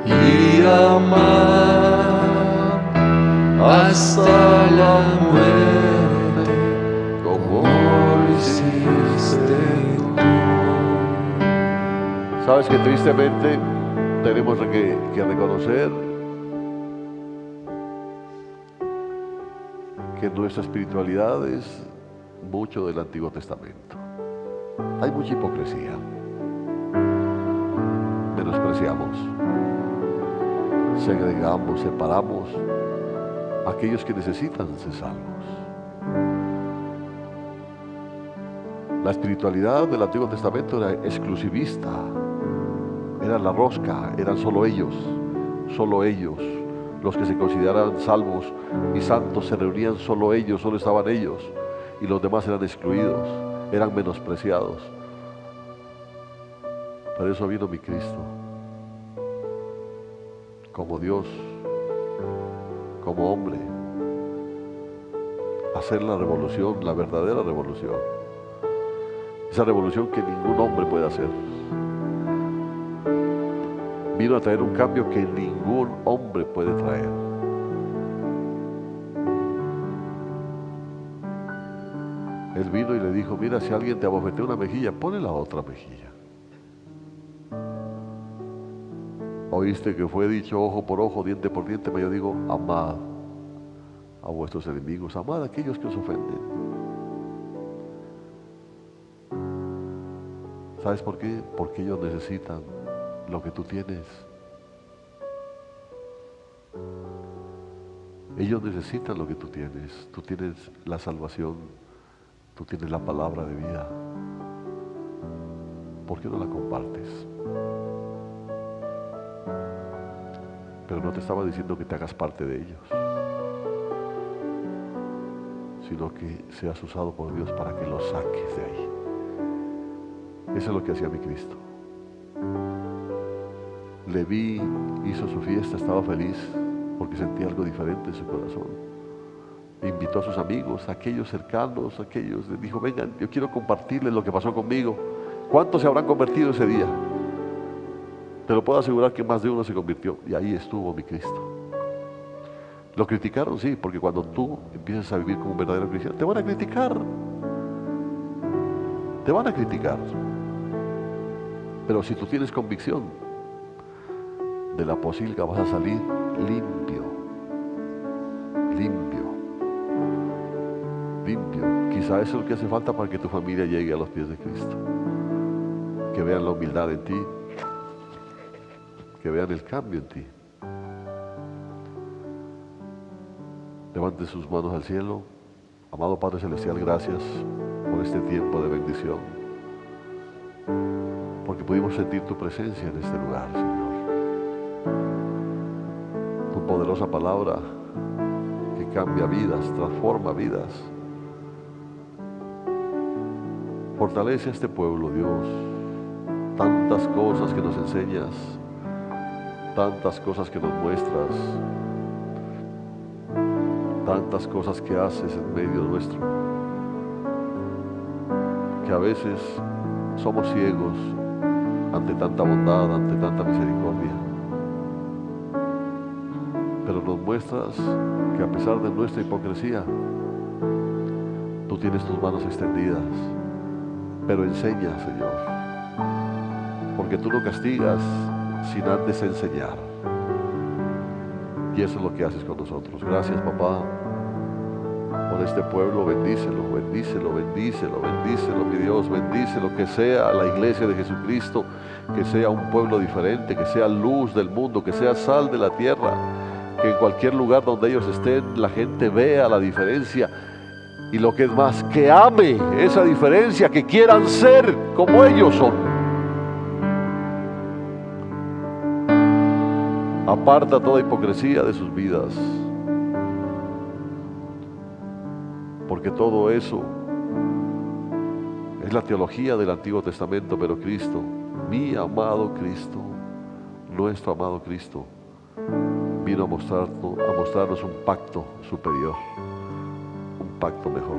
Y amar hasta la muerte como lo hiciste tú. Sabes que tristemente tenemos que reconocer que nuestra espiritualidad es mucho del Antiguo Testamento. Hay mucha hipocresía. Menospreciamos, segregamos, separamos a aquellos que necesitan ser salvos. La espiritualidad del Antiguo Testamento era exclusivista, era la rosca, eran solo ellos, los que se consideraban salvos y santos, se reunían solo ellos, solo estaban ellos, y los demás eran excluidos, eran menospreciados. Por eso vino mi Cristo, como Dios, como hombre, a hacer la revolución, la verdadera revolución. Esa revolución que ningún hombre puede hacer. Vino a traer un cambio que ningún hombre puede traer. Él vino y le dijo, mira, si alguien te abofetea una mejilla, ponle la otra mejilla. Oíste que fue dicho ojo por ojo, diente por diente, pero yo digo, amad a vuestros enemigos, amad a aquellos que os ofenden. ¿Sabes por qué? Porque ellos necesitan lo que tú tienes. Ellos necesitan lo que tú tienes. Tú tienes la salvación, tú tienes la palabra de vida. ¿Por qué no la compartes? Pero no te estaba diciendo que te hagas parte de ellos, sino que seas usado por Dios para que los saques de ahí. Eso es lo que hacía mi Cristo. Le vi, hizo su fiesta, estaba feliz porque sentía algo diferente en su corazón. Invitó a sus amigos, a aquellos cercanos, les dijo, vengan, yo quiero compartirles lo que pasó conmigo. ¿Cuántos se habrán convertido ese día? Te lo puedo asegurar que más de uno se convirtió, y ahí estuvo mi Cristo. Lo criticaron, sí, porque cuando tú empiezas a vivir como un verdadero cristiano, te van a criticar. Te van a criticar. Pero si tú tienes convicción, de la pocilga vas a salir limpio. Quizá eso es lo que hace falta para que tu familia llegue a los pies de Cristo. Que vean la humildad en ti. Que vean el cambio en ti. Levante sus manos al cielo. Amado Padre Celestial, gracias por este tiempo de bendición. Porque pudimos sentir tu presencia en este lugar, Señor. Tu poderosa palabra que cambia vidas, transforma vidas. Fortalece a este pueblo, Dios. Tantas cosas que nos enseñas, tantas cosas que nos muestras, tantas cosas que haces en medio nuestro, que a veces somos ciegos ante tanta bondad, ante tanta misericordia. Pero nos muestras que a pesar de nuestra hipocresía, tú tienes tus manos extendidas. Pero enseña, Señor, porque tú no castigas sin antes enseñar. Y eso es lo que haces con nosotros. Gracias, papá, por Señor, este pueblo, bendícelo, bendícelo, bendícelo, bendícelo, mi Dios, bendícelo, que sea la iglesia de Jesucristo, que sea un pueblo diferente, que sea luz del mundo, que sea sal de la tierra, que en cualquier lugar donde ellos estén, la gente vea la diferencia, y lo que es más, que ame esa diferencia, que quieran ser como ellos son. Aparta toda hipocresía de sus vidas, porque todo eso es la teología del Antiguo Testamento, pero Cristo, mi amado Cristo, nuestro amado Cristo, vino a mostrarnos un pacto superior, un pacto mejor.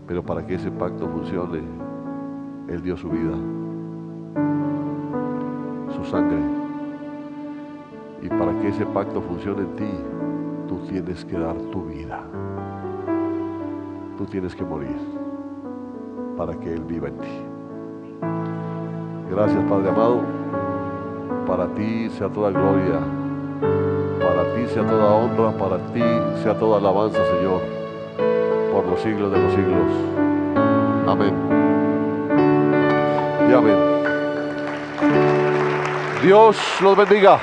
Pero para que ese pacto funcione, Él dio su vida, su sangre. Y para que ese pacto funcione en ti, tú tienes que dar tu vida. Tú tienes que morir para que Él viva en ti. Gracias, Padre amado. Para ti sea toda gloria, para ti sea toda honra, para ti sea toda alabanza, Señor, por los siglos de los siglos. Amén. Y amén. Dios los bendiga.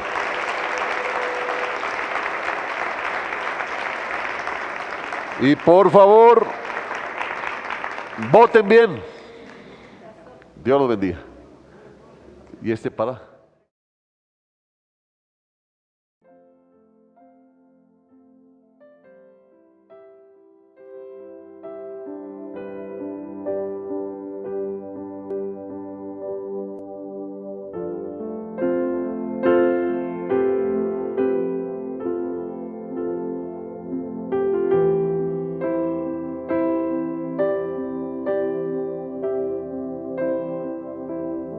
Y por favor, voten bien. Dios los bendiga. Y para.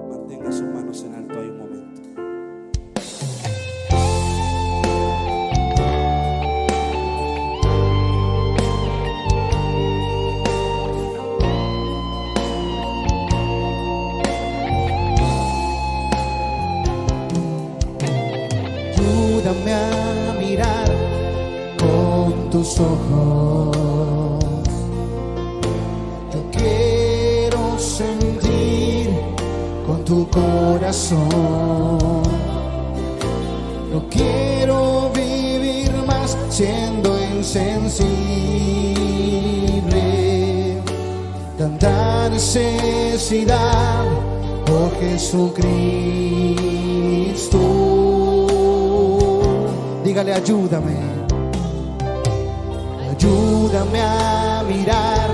Mantenga sus manos en alto ahí un momento. Ayúdame a mirar con tus ojos. Yo quiero sentir con tu corazón. No quiero vivir más siendo insensible. Tanta necesidad, oh Jesucristo. Dígale, ayúdame, ayúdame a mirar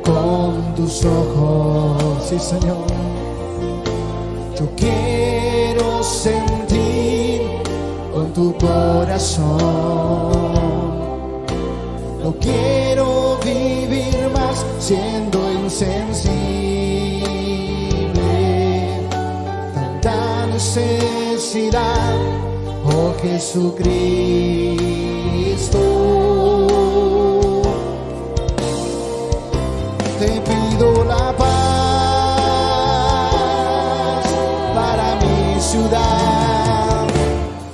con tus ojos. Sí, Señor. Yo quiero sentir con tu corazón. No quiero vivir más siendo insensible. Tanta necesidad, oh Jesucristo. Te pido la paz para mi ciudad.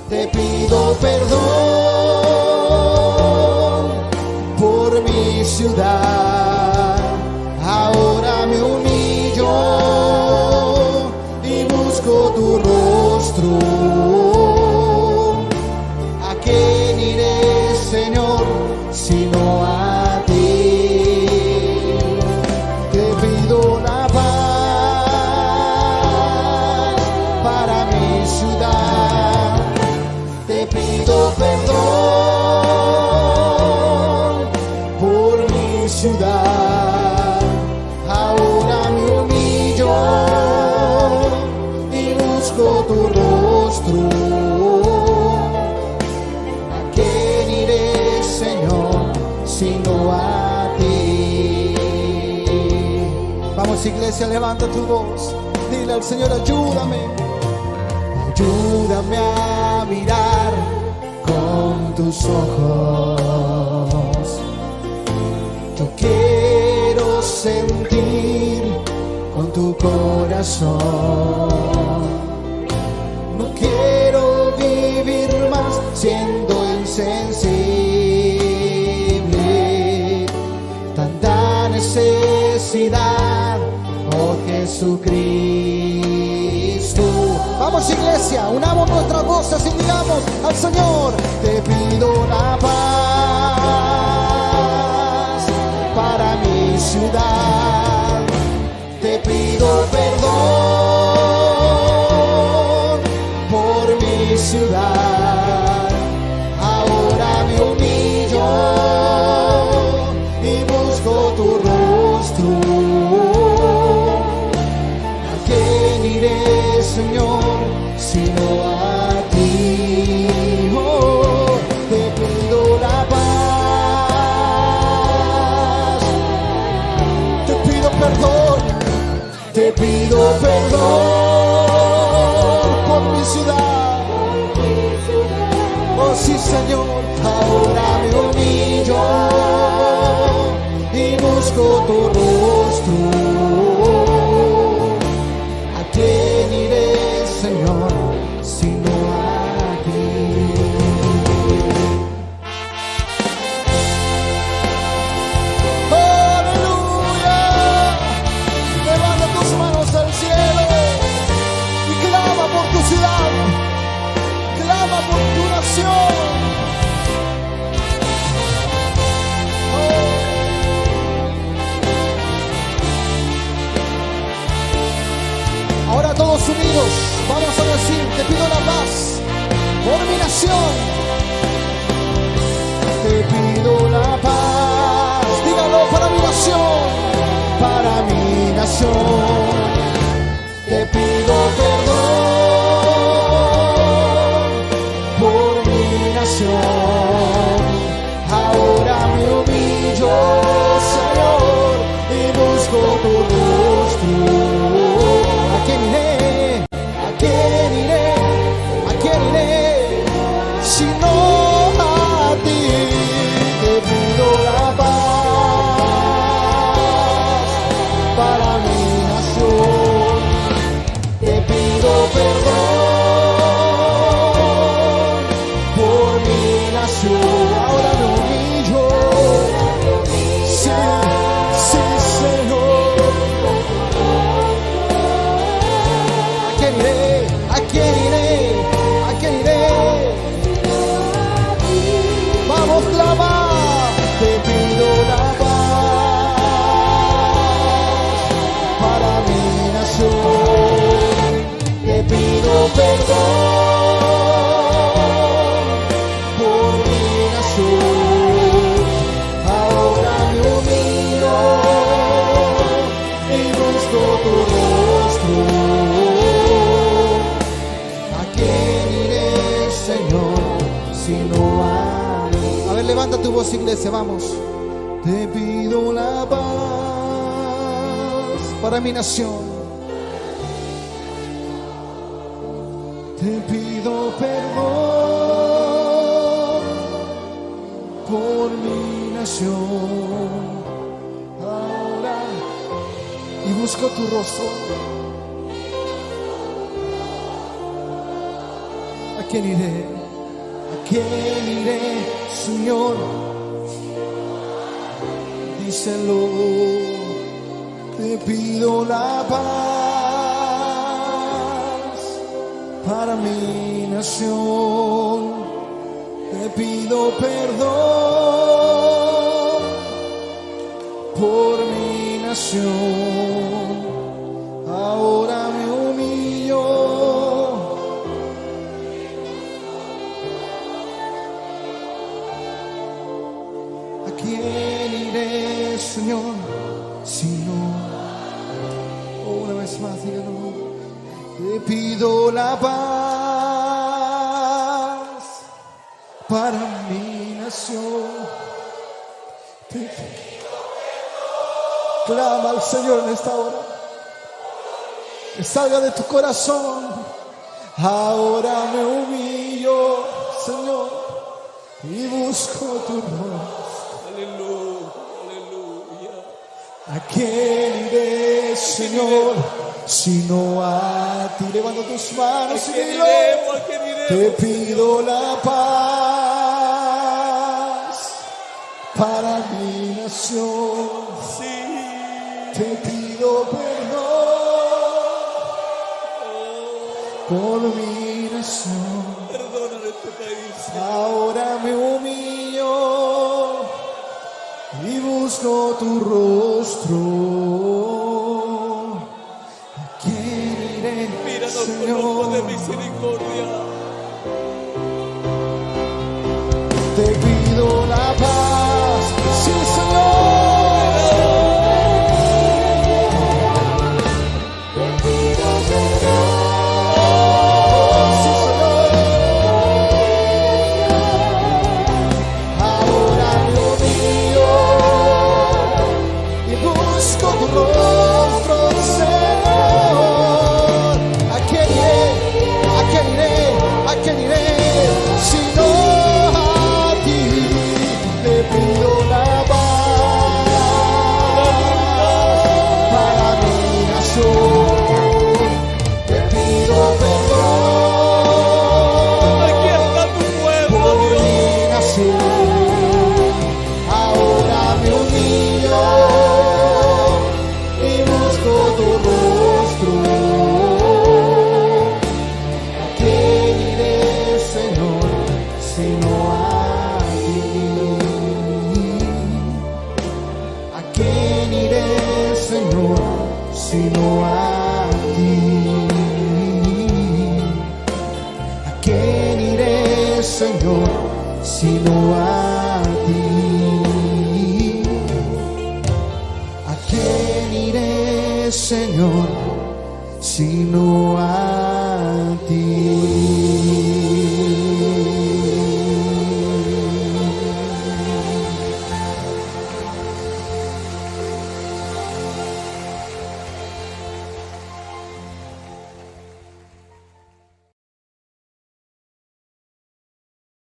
Te pido perdón por mi ciudad. Ahora me humillo y busco tu rostro. ¿A quién iré, Señor, sino a ti? Te pido la paz para mi ciudad. Te pido perdón por mi ciudad. Ahora me humillo y busco tu rostro. ¿A quién iré, Señor, sino a ti? Vamos, iglesia, levanta tu voz. Dile al Señor, ayúdame. Ayúdame a mirar con tus ojos. Yo quiero sentir con tu corazón. No quiero vivir más siendo insensible. felicidad, oh Jesucristo. Vamos, iglesia, unamos nuestras voces y digamos al Señor: te pido la paz para mi ciudad, te pido perdón por mi ciudad. Ahora me humillo y busco tu rostro. ¿A quién iré, Señor, sino a ti? Oh, te pido la paz, te pido perdón, te pido perdón por mi ciudad. Oh sí, Señor, ahora me humillo y busco tu rostro. ¿A quién iré, Señor, sino a ti? ¡Aleluya! Levanta tus manos al cielo y clama por tu ciudad, clama por tu nación. Ahora todos unidos vamos a decir: te pido la paz por mi nación, te pido la paz. Dígalo: para mi nación, para mi nación. Te pido perdón por mi nación. Ahora me humillo, Señor, y busco tu rostro. ¿A quién iré? ¿A quién iré? ¿A quién iré? Si no a ti. Te pido la paz para mi nación. Te pido perdón por mi nación. Ahora me humillo. Sí, sí, Señor. ¿A quién iré? ¿A quién iré? ¿A quién iré? Vamos, clama. Te pido la paz para mi nación. Te pido perdón por mi nación. Ahora me humillo y busco tu rostro. ¿A quién iré, Señor, sino a ti? A ver, levanta tu voz, iglesia, vamos. Te pido la paz para mi nación. Te pido perdón por mi nación. Ahora y busco tu rostro. ¿A quién iré? ¿A quién iré, Señor? Díselo. Te pido la paz para mi nación. Te pido perdón por mi nación. Ahora me humillo. ¿A quién iré, Señor, si no? Una vez más, dígalo. Te pido la paz para mi nación. Te pido perdón. Clama al Señor en esta hora. Que salga de tu corazón. Ahora me humillo, Señor, y busco tu rostro. Aleluya. ¿A quién iré, Señor, sino a ti? Levanta tus manos y dilo. Te pido la paz para mi nación. Sí. Te te pido perdón por mi nación. Perdona este país. Ahora me humillo y busco tu rostro. ¿A quién iré, Míranos con Señor? ojos de misericordia. Te pido la paz, sí, Señor. Te pido perdón, sí, Señor. Ahora me humillo y busco tu rostro, Señor. ¿A quién iré? ¿A quién iré? ¿A quién iré? Si no te pido la paz para mi nación. Te pido perdón. Aquí está tu pueblo, Por Dios. mi nación. Ahora me humillo y busco tu rostro. ¿A quién iré, Señor, si no a ¿A quién iré, Señor, sino a ti? ¿A quién iré, Señor, sino a ti? ¿A quién iré, Señor, sino a ti?